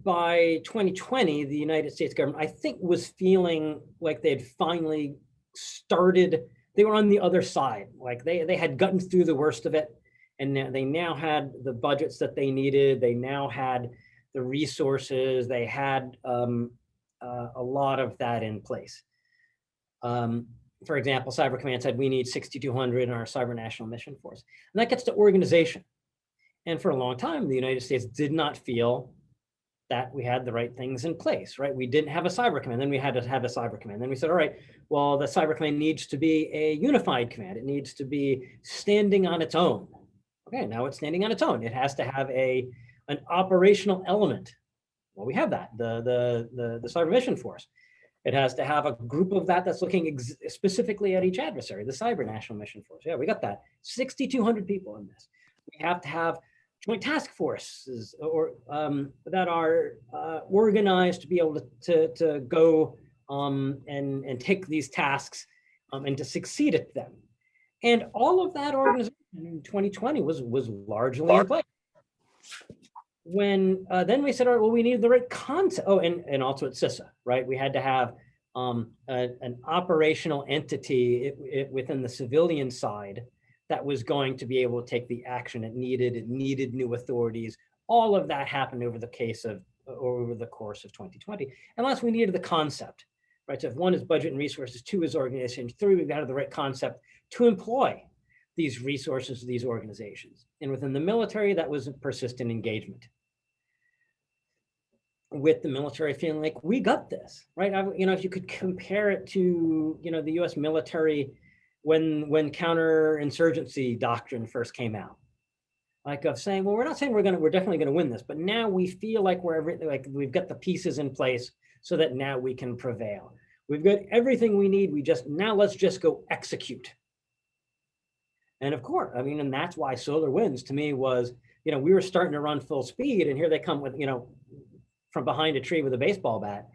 by 2020, the United States government, I think, was feeling like they'd finally started. They were on the other side, like they had gotten through the worst of it, and they now had the budgets that they needed. They now had the resources. They had a lot of that in place. For example, Cyber Command said we need 6,200 in our Cyber National Mission Force, and that gets to organization. And for a long time, the United States did not feel that we had the right things in place, right? We didn't have a cyber command, then we had to have a cyber command. Then we said, all right, well, the cyber command needs to be a unified command. It needs to be standing on its own. Okay, now it's standing on its own. It has to have an operational element. Well, we have that, the cyber mission force. It has to have a group of that's looking specifically at each adversary, the cyber national mission force. Yeah, we got that. 6,200 people in this. We have to have joint task forces or that are organized to be able to go and take these tasks and to succeed at them. And all of that organization in 2020 was largely in place. When then we said, all right, well, we needed the right concept. Oh, and also at CISA, right? We had to have an operational entity within the civilian side that was going to be able to take the action it needed. It needed new authorities. All of that happened over the course of 2020. And last, we needed the concept, right? So if one is budget and resources, two is organization, three, we've got to have the right concept to employ these resources, these organizations. And within the military, that was a persistent engagement with the military feeling like we got this, right? If you could compare it to, the US military when counterinsurgency doctrine first came out, like of saying, well, we're not saying we're definitely gonna win this, but now we feel like we've got the pieces in place so that now we can prevail. We've got everything we need. Let's just go execute. And of course, and that's why SolarWinds to me was, we were starting to run full speed, and here they come with, from behind a tree with a baseball bat.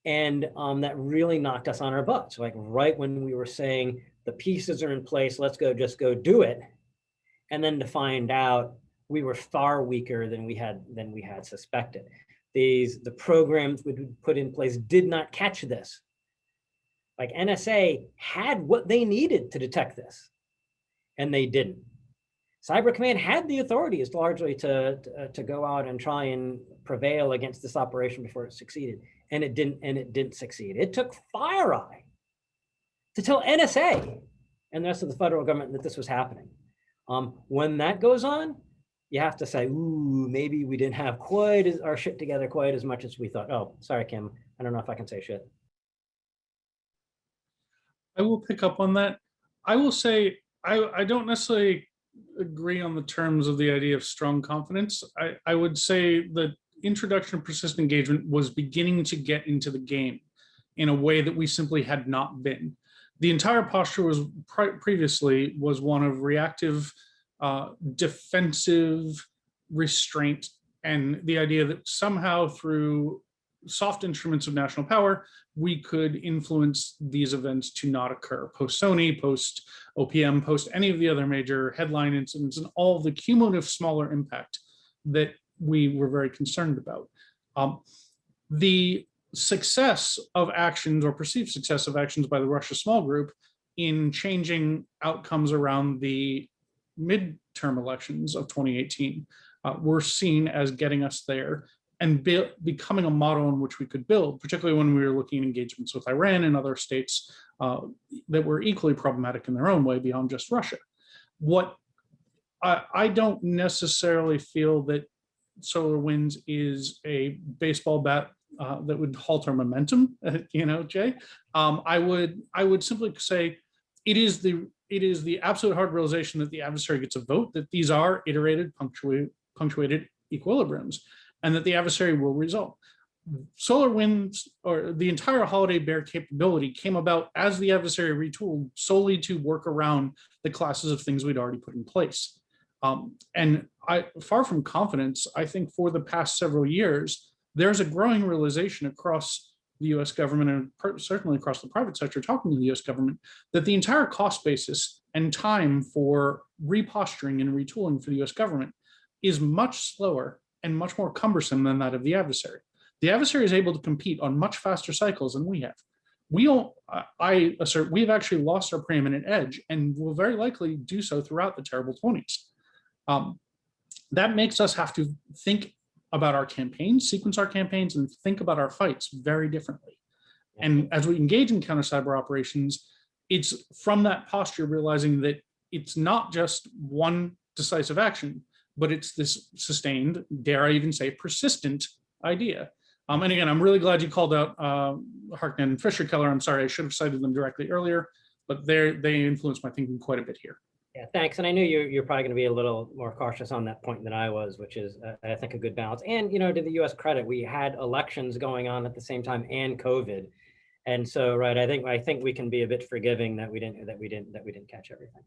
And that really knocked us on our butts. Like right when we were saying the pieces are in place, let's just go do it. And then to find out we were far weaker than we had suspected. The programs we put in place did not catch this. Like NSA had what they needed to detect this, and they didn't. Cyber Command had the authorities largely to go out and try and prevail against this operation before it succeeded, and it didn't succeed. It took FireEye to tell NSA and the rest of the federal government that this was happening. When that goes on, you have to say, ooh, maybe we didn't have our shit together quite as much as we thought. Oh, sorry, Kim. I don't know if I can say shit. I will pick up on that. I will say, I don't necessarily agree on the terms of the idea of strong confidence. I would say the introduction of persistent engagement was beginning to get into the game in a way that we simply had not been. The entire posture was previously was one of reactive, defensive restraint, and the idea that somehow through soft instruments of national power, we could influence these events to not occur. Post Sony, post OPM, post any of the other major headline incidents, and all the cumulative smaller impact that we were very concerned about. The success of actions or perceived success of actions by the Russia small group in changing outcomes around the midterm elections of 2018 were seen as getting us there and becoming a model in which we could build, particularly when we were looking at engagements with Iran and other states that were equally problematic in their own way beyond just Russia. What I don't necessarily feel that SolarWinds is a baseball bat that would halt our momentum, Jay. I would simply say it is the absolute hard realization that the adversary gets a vote, that these are iterated, punctuated equilibriums, and that the adversary will resolve. SolarWinds, or the entire Holiday Bear capability, came about as the adversary retooled solely to work around the classes of things we'd already put in place. And far from confidence, I think for the past several years, there's a growing realization across the US government and certainly across the private sector talking to the US government that the entire cost basis and time for reposturing and retooling for the US government is much slower and much more cumbersome than that of the adversary. The adversary is able to compete on much faster cycles than we have. I assert we've actually lost our preeminent edge and will very likely do so throughout the terrible 20s. That makes us have to think about our campaigns, sequence our campaigns, and think about our fights very differently. And as we engage in counter cyber operations, it's from that posture realizing that it's not just one decisive action, but it's this sustained, dare I even say, persistent idea. And again, I'm really glad you called out Harknett and Fisher Keller. I'm sorry, I should have cited them directly earlier, but they influenced my thinking quite a bit here. Yeah, thanks. And I knew you're probably going to be a little more cautious on that point than I was, which is, I think, a good balance. And, you know, to the U.S. credit, we had elections going on at the same time and COVID. And so, right, I think we can be a bit forgiving that we didn't catch everything.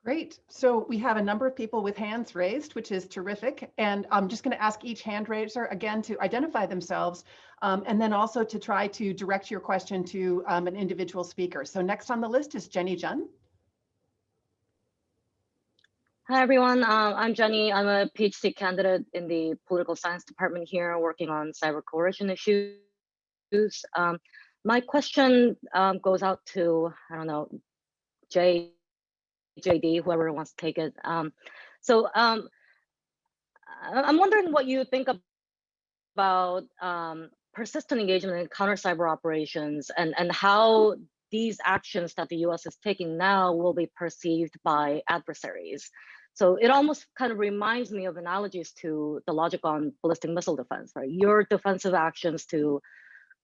Great. So we have a number of people with hands raised, which is terrific. And I'm just going to ask each hand raiser again to identify themselves and then also to try to direct your question to an individual speaker. So next on the list is Jenny Jun. Hi, everyone. I'm Jenny. I'm a PhD candidate in the political science department here, working on cyber coercion issues. My question goes out to, I don't know, JD, whoever wants to take it. I'm wondering what you think about persistent engagement in counter cyber operations and how these actions that the US is taking now will be perceived by adversaries. So it almost kind of reminds me of analogies to the logic on ballistic missile defense, right? Your defensive actions to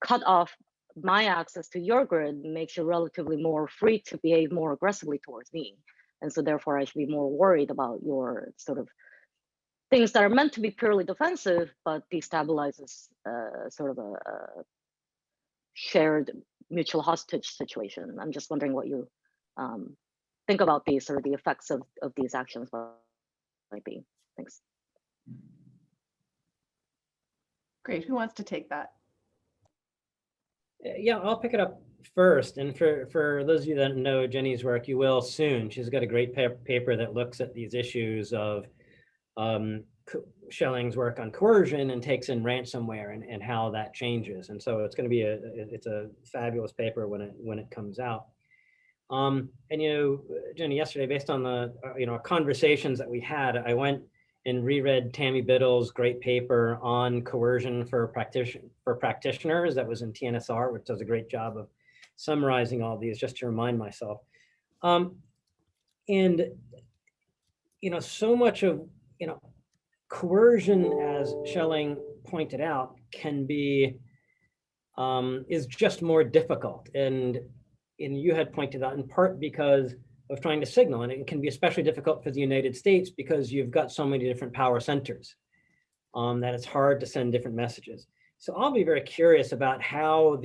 cut off my access to your grid makes you relatively more free to behave more aggressively towards me. And so therefore I should be more worried about your sort of things that are meant to be purely defensive, but destabilizes sort of a shared mutual hostage situation. I'm just wondering what you think about these or the effects of these actions might be. Thanks. Great. Who wants to take that? Yeah, I'll pick it up first. And for those of you that know Jenny's work, you will soon. She's got a great paper that looks at these issues of Schelling's work on coercion and takes in ransomware and how that changes. And so it's going to be it's a fabulous paper when it comes out. And you know, Jenny, yesterday, based on the conversations that we had, I went and reread Tammy Biddle's great paper on coercion for practitioners that was in TNSR, which does a great job of summarizing all these, just to remind myself. And so much of coercion, as Schelling pointed out, can be is just more difficult, and you had pointed out in part because of trying to signal, and it can be especially difficult for the United States because you've got so many different power centers that it's hard to send different messages. So I'll be very curious about how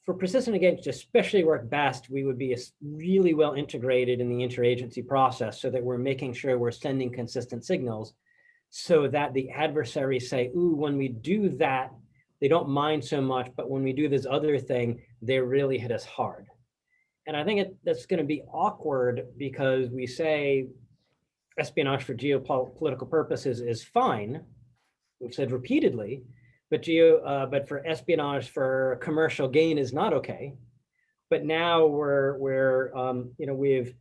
for persistent engagement to especially work best, we would be really well integrated in the interagency process so that we're making sure we're sending consistent signals so that the adversaries say, ooh, when we do that, they don't mind so much, but when we do this other thing, they really hit us hard. And I think that's going to be awkward because we say espionage for geopolitical purposes is fine. We've said repeatedly, but for espionage for commercial gain is not okay. But now we've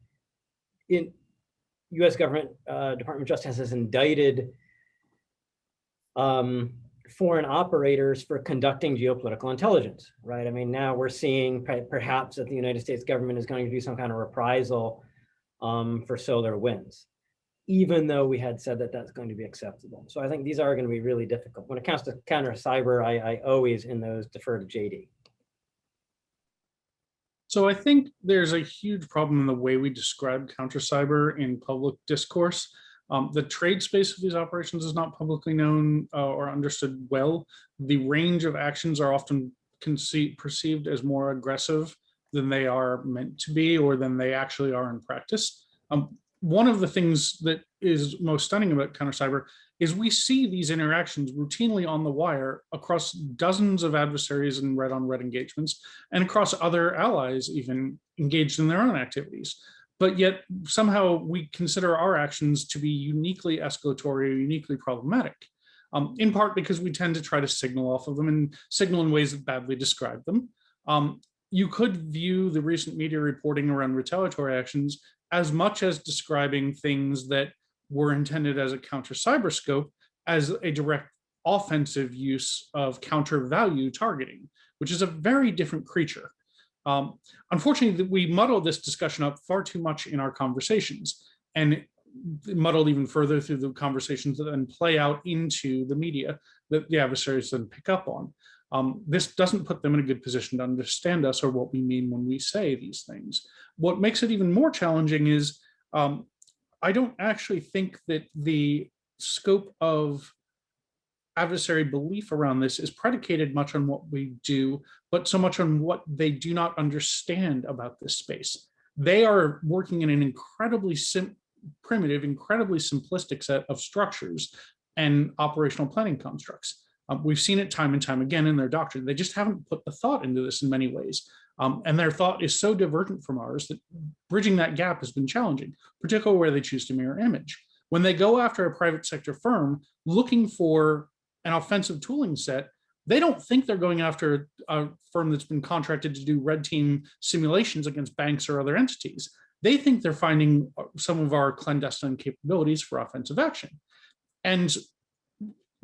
in U.S. government Department of Justice has indicted foreign operators for conducting geopolitical intelligence, right? I mean, now we're seeing perhaps that the United States government is going to do some kind of reprisal for SolarWinds, even though we had said that that's going to be acceptable. So I think these are going to be really difficult. When it comes to counter cyber, I always in those defer to JD. So I think there's a huge problem in the way we describe counter cyber in public discourse. The trade space of these operations is not publicly known or understood well. The range of actions are often perceived as more aggressive than they are meant to be or than they actually are in practice. One of the things that is most stunning about counter cyber is we see these interactions routinely on the wire across dozens of adversaries and red-on-red engagements and across other allies even engaged in their own activities. But yet somehow we consider our actions to be uniquely escalatory or uniquely problematic, in part because we tend to try to signal off of them and signal in ways that badly describe them. You could view the recent media reporting around retaliatory actions as much as describing things that were intended as a counter cyber scope as a direct offensive use of counter value targeting, which is a very different creature. Unfortunately, we muddle this discussion up far too much in our conversations. And muddled even further through the conversations that then play out into the media that the adversaries then pick up on. This doesn't put them in a good position to understand us or what we mean when we say these things. What makes it even more challenging is I don't actually think that the scope of adversary belief around this is predicated much on what we do, but so much on what they do not understand about this space. They are working in an incredibly primitive, incredibly simplistic set of structures and operational planning constructs. We've seen it time and time again in their doctrine. They just haven't put the thought into this in many ways. And their thought is so divergent from ours that bridging that gap has been challenging, particularly where they choose to mirror image. When they go after a private sector firm looking for an offensive tooling set, they don't think they're going after a firm that's been contracted to do red team simulations against banks or other entities. They think they're finding some of our clandestine capabilities for offensive action. And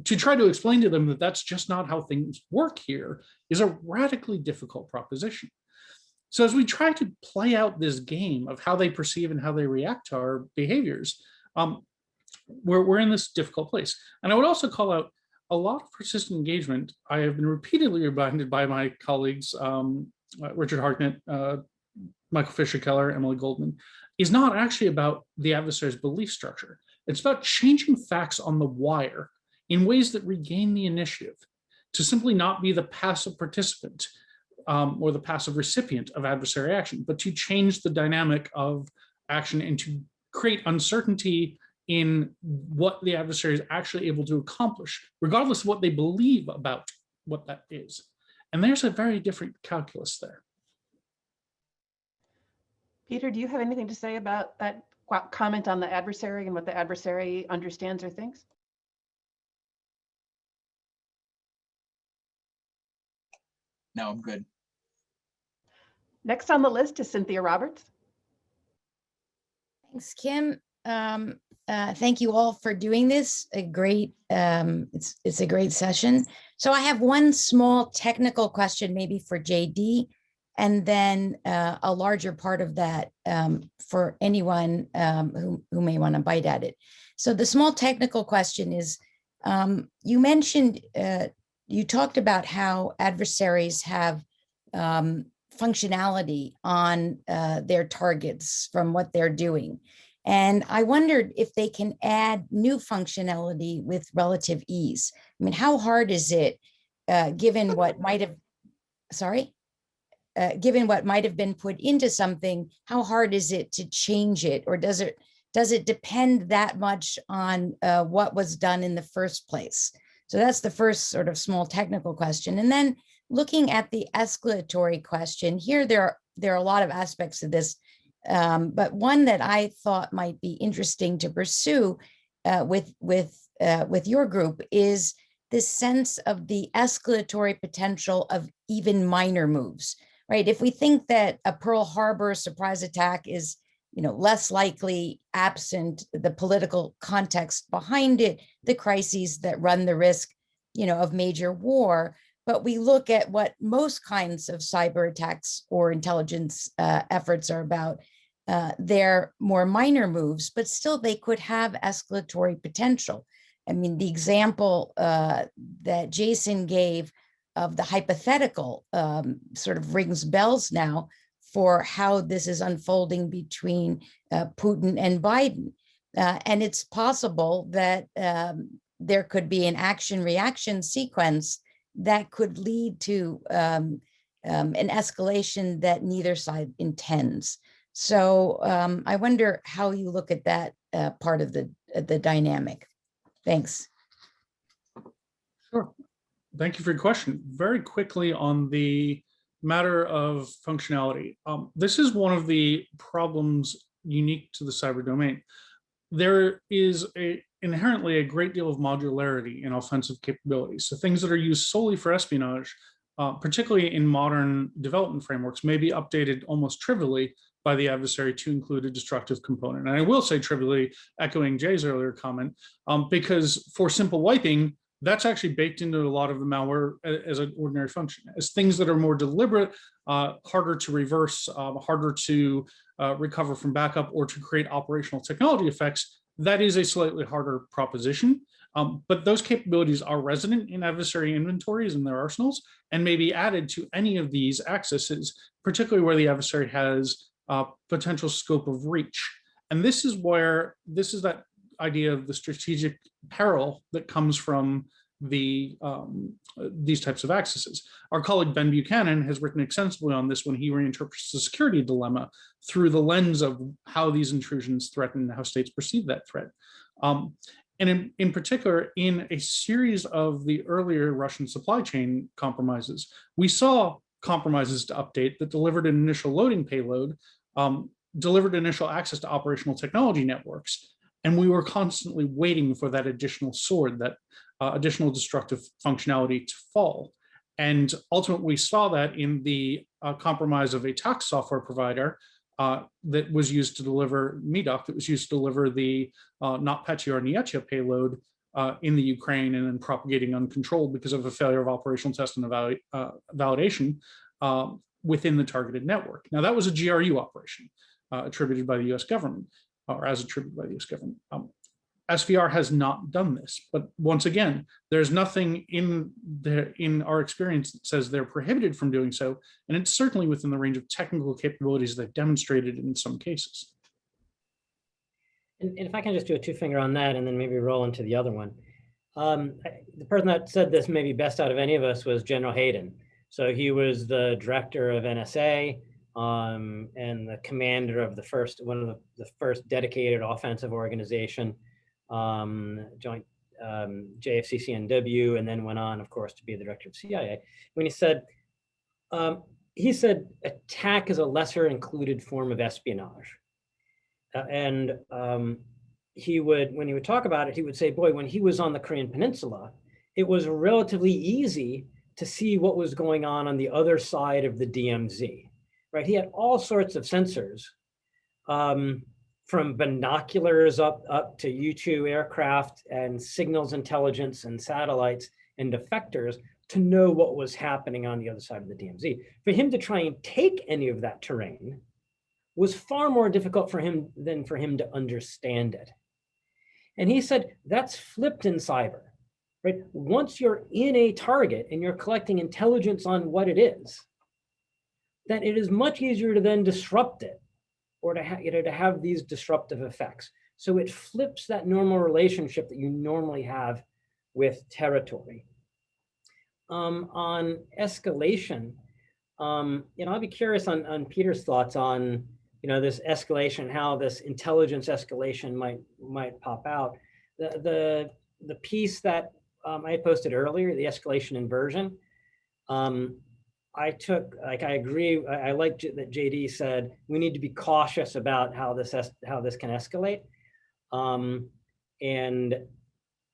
to try to explain to them that that's just not how things work here is a radically difficult proposition. So as we try to play out this game of how they perceive and how they react to our behaviors, we're in this difficult place. And I would also call out a lot of persistent engagement. I have been repeatedly reminded by my colleagues, Richard Hartnett, Michael Fisher-Keller, Emily Goldman, is not actually about the adversary's belief structure. It's about changing facts on the wire in ways that regain the initiative, to simply not be the passive participant or the passive recipient of adversary action, but to change the dynamic of action and to create uncertainty in what the adversary is actually able to accomplish, regardless of what they believe about what that is. And there's a very different calculus there. Peter, do you have anything to say about that comment on the adversary and what the adversary understands or thinks? No, I'm good. Next on the list is Cynthia Roberts. Thanks, Kim. Thank you all for doing this. A great, it's a great session. So I have one small technical question, maybe for JD, and then a larger part of that for anyone who may want to bite at it. So the small technical question is, you mentioned, you talked about how adversaries have functionality on their targets from what they're doing. And I wondered if they can add new functionality with relative ease. I mean, how hard is it, given what might have, given what might have been put into something, how hard is it to change it? Or does it depend that much on what was done in the first place? So that's the first sort of small technical question. And then looking at the escalatory question, here there are a lot of aspects of this, but one that I thought might be interesting to pursue with your group is this sense of the escalatory potential of even minor moves, right? If we think that a Pearl Harbor surprise attack is, less likely absent the political context behind it, the crises that run the risk, of major war. But we look at what most kinds of cyber attacks or intelligence efforts are about. They're more minor moves, but still they could have escalatory potential. I mean, the example that Jason gave of the hypothetical sort of rings bells now for how this is unfolding between Putin and Biden. And it's possible that there could be an action-reaction sequence that could lead to an escalation that neither side intends. So I wonder how you look at that part of the dynamic. Thanks. Sure. Thank you for your question. Very quickly on the matter of functionality. This is one of the problems unique to the cyber domain. There is inherently a great deal of modularity in offensive capabilities. So things that are used solely for espionage, particularly in modern development frameworks, may be updated almost trivially by the adversary to include a destructive component. And I will say trivially, echoing Jay's earlier comment, because for simple wiping, that's actually baked into a lot of the malware as an ordinary function. As things that are more deliberate, harder to reverse, harder to recover from backup or to create operational technology effects, that is a slightly harder proposition. But those capabilities are resident in adversary inventories and their arsenals and may be added to any of these accesses, particularly where the adversary has potential scope of reach. And this is that idea of the strategic peril that comes from these types of accesses. Our colleague Ben Buchanan has written extensively on this when he reinterprets the security dilemma through the lens of how these intrusions threaten how states perceive that threat. And in particular, in a series of the earlier Russian supply chain compromises, we saw compromises to update that delivered an initial loading payload, delivered initial access to operational technology networks, and we were constantly waiting for that additional sword, that additional destructive functionality to fall. And ultimately, we saw that in the compromise of a tax software provider that was used to deliver MEDOC, that was used to deliver the NotPetya or Nyetsia payload in the Ukraine and then propagating uncontrolled because of a failure of operational test and validation within the targeted network. Now, that was a GRU operation attributed by the US government, or as attributed by the US government. SVR has not done this, but once again, there's nothing in our experience that says they're prohibited from doing so, and it's certainly within the range of technical capabilities they've demonstrated in some cases. And if I can just do a two-finger on that and then maybe roll into the other one. The person that said this maybe best out of any of us was General Hayden. So he was the director of NSA and the commander of one of the first dedicated offensive organization, joint JFCCNW, and then went on, of course, to be the director of CIA. When he said attack is a lesser included form of espionage. He would, when he would talk about it, he would say, boy, when he was on the Korean Peninsula, it was relatively easy to see what was going on the other side of the DMZ, right? He had all sorts of sensors, from binoculars up to U-2 aircraft and signals intelligence and satellites and defectors to know what was happening on the other side of the DMZ. For him to try and take any of that terrain was far more difficult for him than for him to understand it. And he said, that's flipped in cyber, right? Once you're in a target and you're collecting intelligence on what it is, then it is much easier to then disrupt it or to have these disruptive effects. So it flips that normal relationship that you normally have with territory. On escalation, I'll be curious on Peter's thoughts on this escalation, how this intelligence escalation might pop out. The piece that I posted earlier, the escalation inversion, I agree. I like that JD said we need to be cautious about how this can escalate, and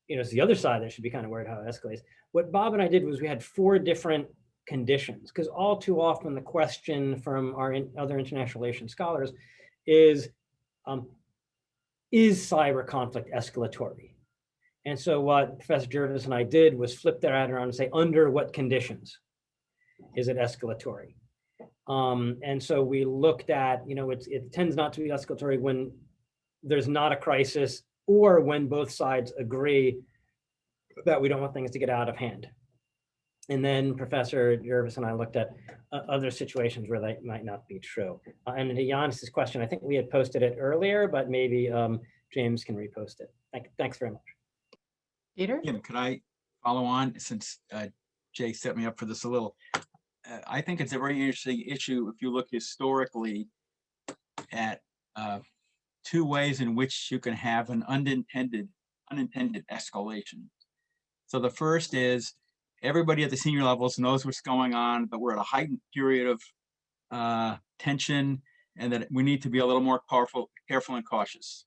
it's the other side that should be kind of worried how it escalates. What Bob and I did was we had 4 different conditions, because all too often the question from our other international relations scholars is cyber conflict escalatory? And so what Professor Jervis and I did was flip that around and say, under what conditions is it escalatory? And so we looked at, it tends not to be escalatory when there's not a crisis or when both sides agree that we don't want things to get out of hand. And then Professor Jervis and I looked at other situations where that might not be true. And to Giannis's question, I think we had posted it earlier, but maybe James can repost it. Thanks very much. Peter? Kim, could I follow on, since Jay set me up for this a little? I think it's a very interesting issue if you look historically at 2 ways in which you can have an unintended escalation. So the first is everybody at the senior levels knows what's going on, but we're at a heightened period of tension, and that we need to be a little more careful and cautious.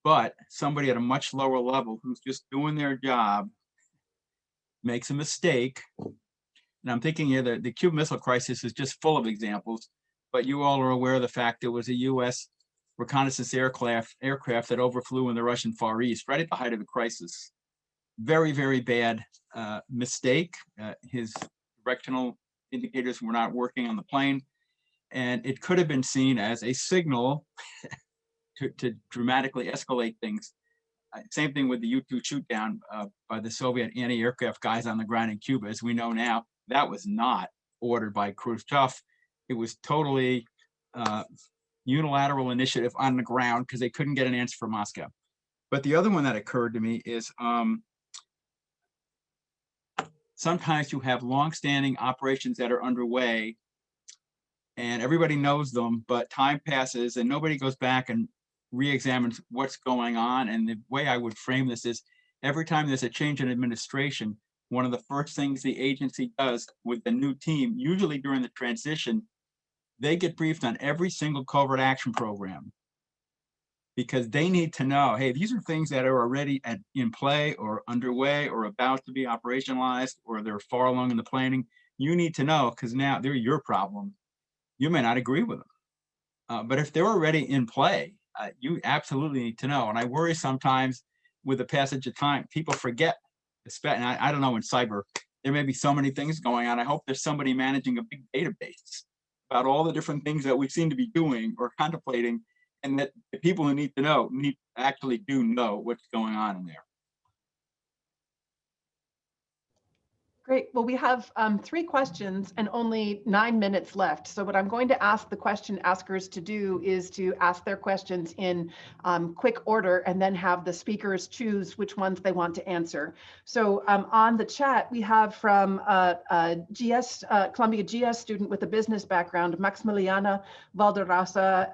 But somebody at a much lower level who's just doing their job makes a mistake. And I'm thinking here that the Cuban Missile Crisis is just full of examples, but you all are aware of the fact there was a US reconnaissance aircraft that overflew in the Russian Far East right at the height of the crisis. Very, very bad mistake. His directional indicators were not working on the plane. And it could have been seen as a signal to dramatically escalate things. Same thing with the U-2 shoot down by the Soviet anti-aircraft guys on the ground in Cuba. As we know now, that was not ordered by Khrushchev. It was totally unilateral initiative on the ground because they couldn't get an answer from Moscow. But the other one that occurred to me is sometimes you have longstanding operations that are underway and everybody knows them, but time passes and nobody goes back and re-examines what's going on. And the way I would frame this is every time there's a change in administration, one of the first things the agency does with the new team, usually during the transition, they get briefed on every single covert action program because they need to know, hey, these are things that are already in play or underway or about to be operationalized, or they're far along in the planning. You need to know because now they're your problem. You may not agree with them. But if they're already in play, you absolutely need to know. And I worry sometimes with the passage of time, people forget, and I don't know, in cyber, there may be so many things going on. I hope there's somebody managing a big database about all the different things that we seem to be doing or contemplating, and that the people who need to know actually do know what's going on in there. Great. Well, we have 3 questions and only 9 minutes left. So what I'm going to ask the question askers to do is to ask their questions in quick order and then have the speakers choose which ones they want to answer. So on the chat, we have from Columbia GS student with a business background, Maximiliana Valderrasa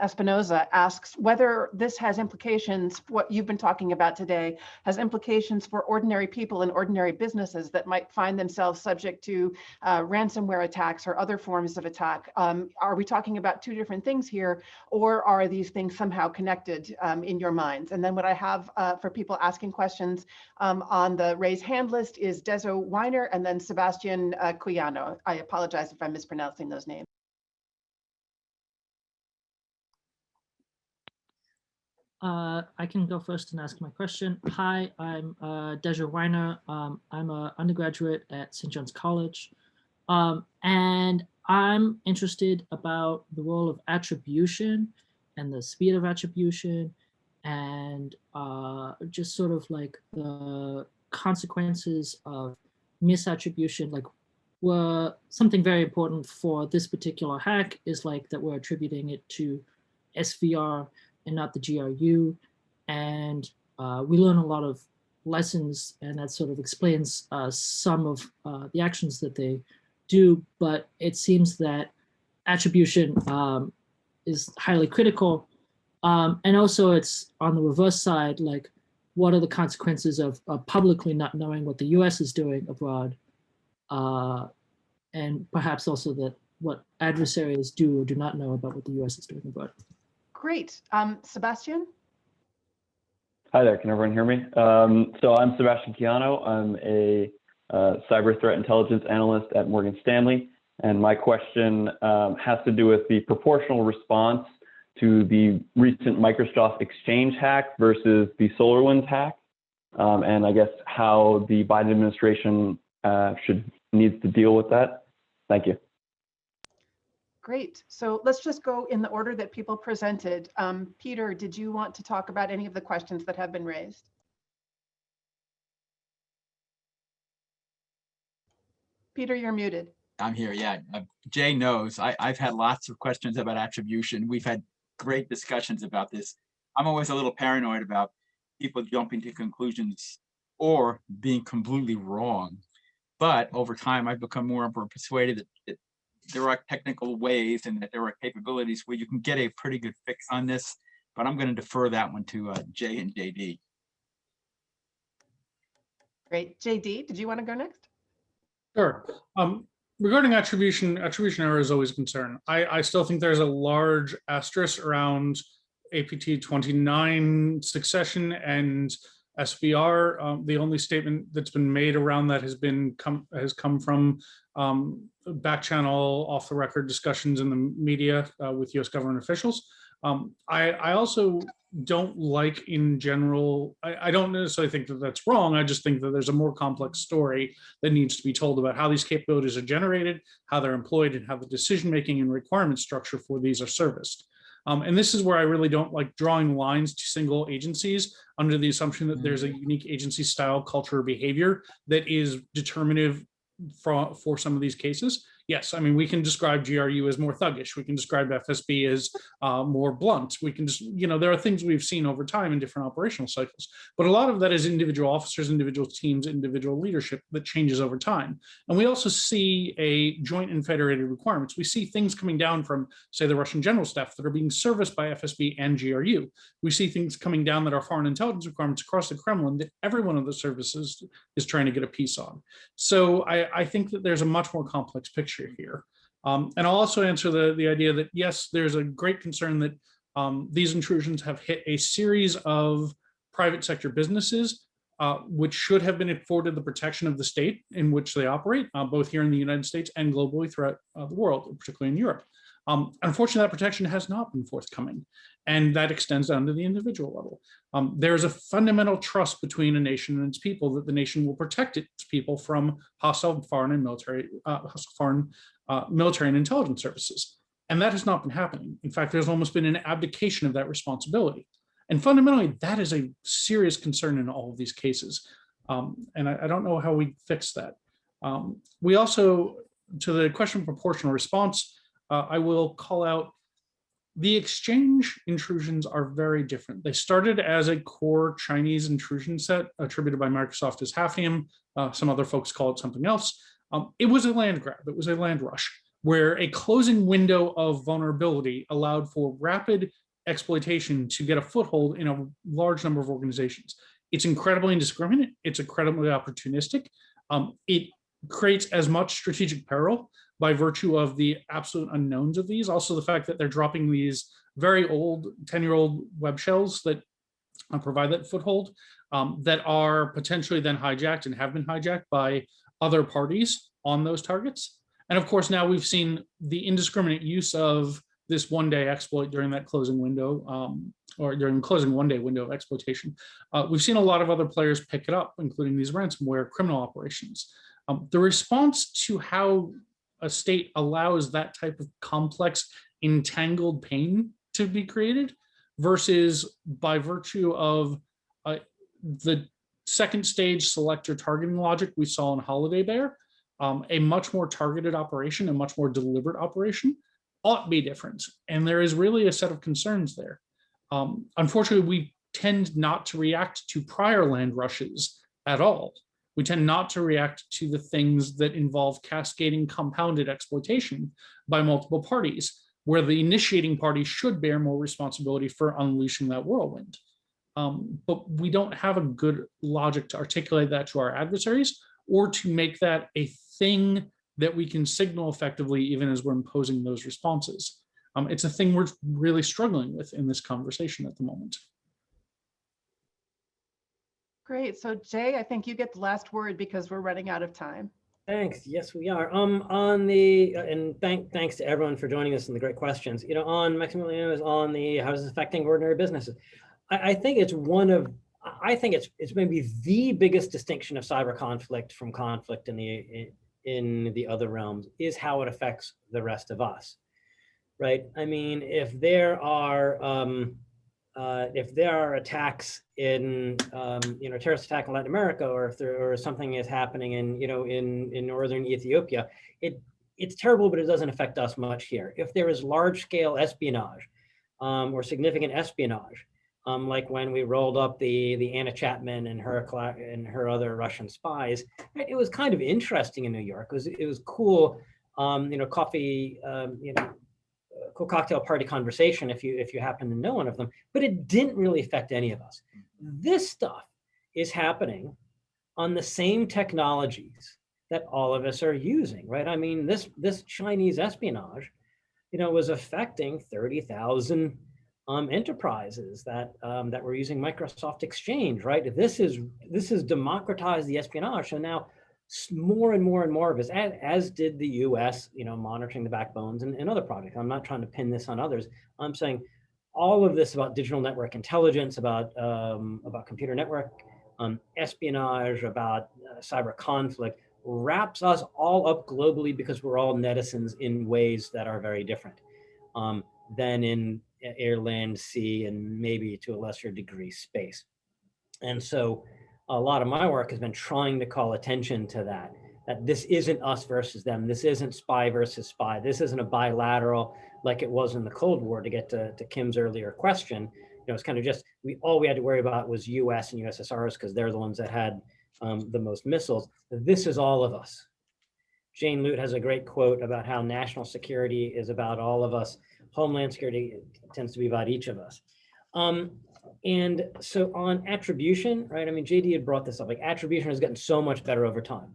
Espinoza asks whether this has implications, what you've been talking about today, has implications for ordinary people and ordinary businesses that might find themselves subject to ransomware attacks or other forms of attack. Are we talking about 2 different things here, or are these things somehow connected in your minds? And then what I have for people asking questions on the raise hand list is Dezo Weiner and then Sebastian Cuyano. I apologize if I'm mispronouncing those names. I can go first and ask my question. Hi, I'm Deja Weiner. I'm an undergraduate at St. John's College. And I'm interested about the role of attribution and the speed of attribution and just sort of like the consequences of misattribution. Like something very important for this particular hack is like that we're attributing it to SVR and not the GRU. And we learn a lot of lessons, and that sort of explains some of the actions that they do. But it seems that attribution is highly critical. And also it's on the reverse side, like what are the consequences of publicly not knowing what the US is doing abroad? And perhaps also that what adversaries do or do not know about what the US is doing abroad. Great. Sebastian? Hi there, can everyone hear me? So I'm Sebastian Cuyano. I'm a cyber threat intelligence analyst at Morgan Stanley. And my question has to do with the proportional response to the recent Microsoft Exchange hack versus the SolarWinds hack. And I guess how the Biden administration needs to deal with that. Thank you. Great. So let's just go in the order that people presented. Peter, did you want to talk about any of the questions that have been raised? Peter, you're muted. I'm here, yeah. Jay knows. I've had lots of questions about attribution. We've had great discussions about this. I'm always a little paranoid about people jumping to conclusions or being completely wrong. But over time, I've become more and more persuaded that there are technical ways and that there are capabilities where you can get a pretty good fix on this. But I'm going to defer that one to Jay and JD. Great. JD, did you want to go next? Sure. Regarding attribution error is always a concern. I still think there's a large asterisk around APT 29 succession and SVR. The only statement that's been made around that has come from back channel, off the record discussions in the media with US government officials. I also don't like in general, I don't necessarily think that that's wrong. I just think that there's a more complex story that needs to be told about how these capabilities are generated, how they're employed, and how the decision-making and requirement structure for these are serviced. And this is where I really don't like drawing lines to single agencies under the assumption that there's a unique agency style, culture, or behavior that is determinative for some of these cases. Yes, I mean, we can describe GRU as more thuggish. We can describe FSB as more blunt. We can just, there are things we've seen over time in different operational cycles, but a lot of that is individual officers, individual teams, individual leadership that changes over time. And we also see a joint and federated requirements. We see things coming down from, say, the Russian general staff that are being serviced by FSB and GRU. We see things coming down that are foreign intelligence requirements across the Kremlin that every one of the services is trying to get a piece on. So I think that there's a much more complex picture here. And I'll also answer the idea that, yes, there's a great concern that these intrusions have hit a series of private sector businesses, which should have been afforded the protection of the state in which they operate, both here in the United States and globally throughout the world, particularly in Europe. Unfortunately, that protection has not been forthcoming, and that extends down to the individual level. There's a fundamental trust between a nation and its people that the nation will protect its people from hostile foreign and military, military and intelligence services, and that has not been happening. In fact, there's almost been an abdication of that responsibility, and fundamentally, that is a serious concern in all of these cases. And I don't know how we fix that. We also, to the question of proportional response, I will call out the exchange intrusions are very different. They started as a core Chinese intrusion set attributed by Microsoft as Hafnium. Some other folks call it something else. It was a land grab. It was a land rush where a closing window of vulnerability allowed for rapid exploitation to get a foothold in a large number of organizations. It's incredibly indiscriminate. It's incredibly opportunistic. It creates as much strategic peril by virtue of the absolute unknowns of these. Also the fact that they're dropping these very old 10-year-old web shells that provide that foothold that are potentially then hijacked and have been hijacked by other parties on those targets. And of course, now we've seen the indiscriminate use of this one-day exploit during that closing window or during the closing one-day window of exploitation. We've seen a lot of other players pick it up, including these ransomware criminal operations. The response to how a state allows that type of complex, entangled pain to be created versus by virtue of the second stage selector targeting logic we saw in Holiday Bear, a much more targeted operation, a much more deliberate operation ought to be different. And there is really a set of concerns there. Unfortunately, we tend not to react to prior land rushes at all. We tend not to react to the things that involve cascading compounded exploitation by multiple parties, where the initiating party should bear more responsibility for unleashing that whirlwind. But we don't have a good logic to articulate that to our adversaries or to make that a thing that we can signal effectively even as we're imposing those responses. It's a thing we're really struggling with in this conversation at the moment. Great. So Jay, I think you get the last word because we're running out of time. Thanks. Yes, we are. On the and thanks to everyone for joining us and the great questions. On Maximilian on the how is this affecting ordinary businesses? I think it's it's maybe the biggest distinction of cyber conflict from conflict in the other realms is how it affects the rest of us, right? I mean, if there are attacks in terrorist attack in Latin America, or if there or something is happening in northern Ethiopia, it's terrible, but it doesn't affect us much here. If there is large scale espionage or significant espionage, like when we rolled up the Anna Chapman and her other Russian spies, right? It was kind of interesting in New York. It was cool, cool cocktail party conversation if you happen to know one of them, but it didn't really affect any of us. This stuff is happening on the same technologies that all of us are using, right? I mean, this Chinese espionage, was affecting 30,000 enterprises that were using Microsoft Exchange, right? This has democratized the espionage. So now more and more and more of us, as did the US, monitoring the backbones and other projects. I'm not trying to pin this on others. I'm saying all of this about digital network intelligence, about computer network espionage, about cyber conflict, wraps us all up globally because we're all netizens in ways that are very different than in air, land, sea, and maybe to a lesser degree space. And so a lot of my work has been trying to call attention to that this isn't us versus them. This isn't spy versus spy. This isn't a bilateral like it was in the Cold War, to get to Kim's earlier question. It's kind of just, all we had to worry about was US and USSRs because they're the ones that had the most missiles. This is all of us. Jane Lute has a great quote about how national security is about all of us. Homeland security tends to be about each of us. And so on attribution, right? I mean, JD had brought this up, like attribution has gotten so much better over time,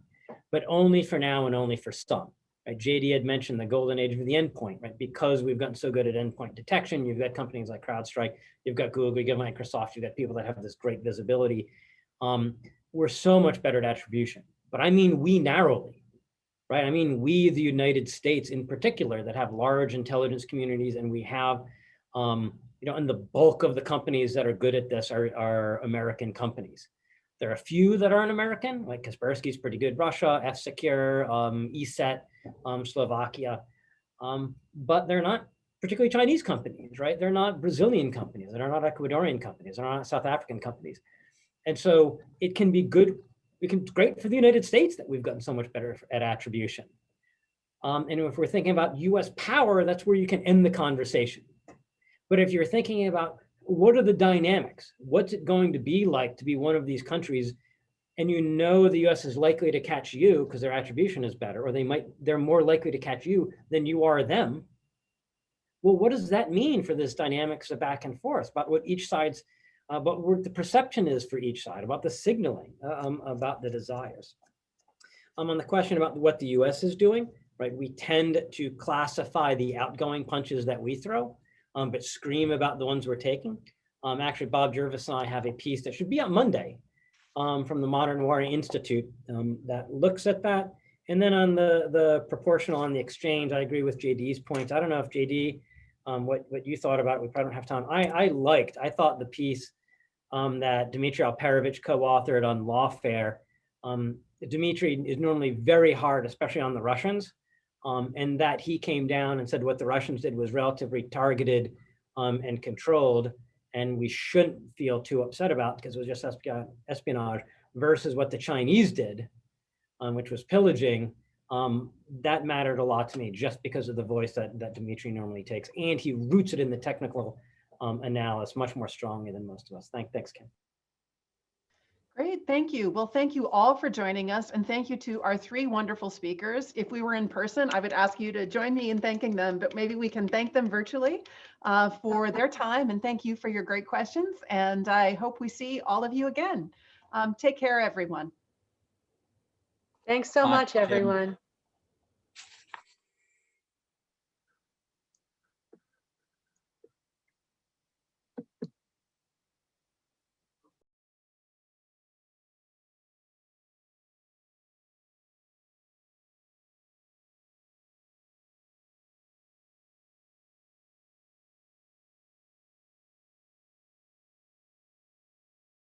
but only for now and only for some. Right? JD had mentioned the golden age of the endpoint, right? Because we've gotten so good at endpoint detection, you've got companies like CrowdStrike, you've got Google, you've got Microsoft, you've got people that have this great visibility. We're so much better at attribution, but I mean we narrowly, right? I mean we, the United States in particular, that have large intelligence communities, and we have, and the bulk of the companies that are good at this are American companies. There are a few that aren't American, like Kaspersky's pretty good, Russia, F-Secure, ESET, Slovakia, but they're not particularly Chinese companies, right? They're not Brazilian companies, they're not Ecuadorian companies, they're not South African companies. And so it can be good, great for the United States that we've gotten so much better at attribution. And if we're thinking about US power, that's where you can end the conversation. But if you're thinking about what are the dynamics, what's it going to be like to be one of these countries, and the US is likely to catch you because their attribution is better, or they're more likely to catch you than you are them. Well, what does that mean for this dynamics of back and forth about what each side's, about what the perception is for each side, about the signaling, about the desires? On the question about what the US is doing, right? We tend to classify the outgoing punches that we throw, but scream about the ones we're taking. Actually, Bob Jervis and I have a piece that should be on Monday from the Modern Warfare Institute that looks at that. And then on the proportional on the exchange, I agree with JD's points. I don't know if JD, what you thought about it. We probably don't have time. I thought the piece that Dmitry Alperovich co-authored on lawfare. Dmitry is normally very hard, especially on the Russians. And that he came down and said what the Russians did was relatively targeted and controlled, and we shouldn't feel too upset about because it was just espionage, versus what the Chinese did, which was pillaging. That mattered a lot to me just because of the voice that Dmitry normally takes, and he roots it in the technical analysis much more strongly than most of us. Thanks, Kim. Great, thank you. Well, thank you all for joining us, and thank you to our three wonderful speakers. If we were in person, I would ask you to join me in thanking them, but maybe we can thank them virtually for their time, and thank you for your great questions. And I hope we see all of you again. Take care, everyone. Thanks so much, everyone.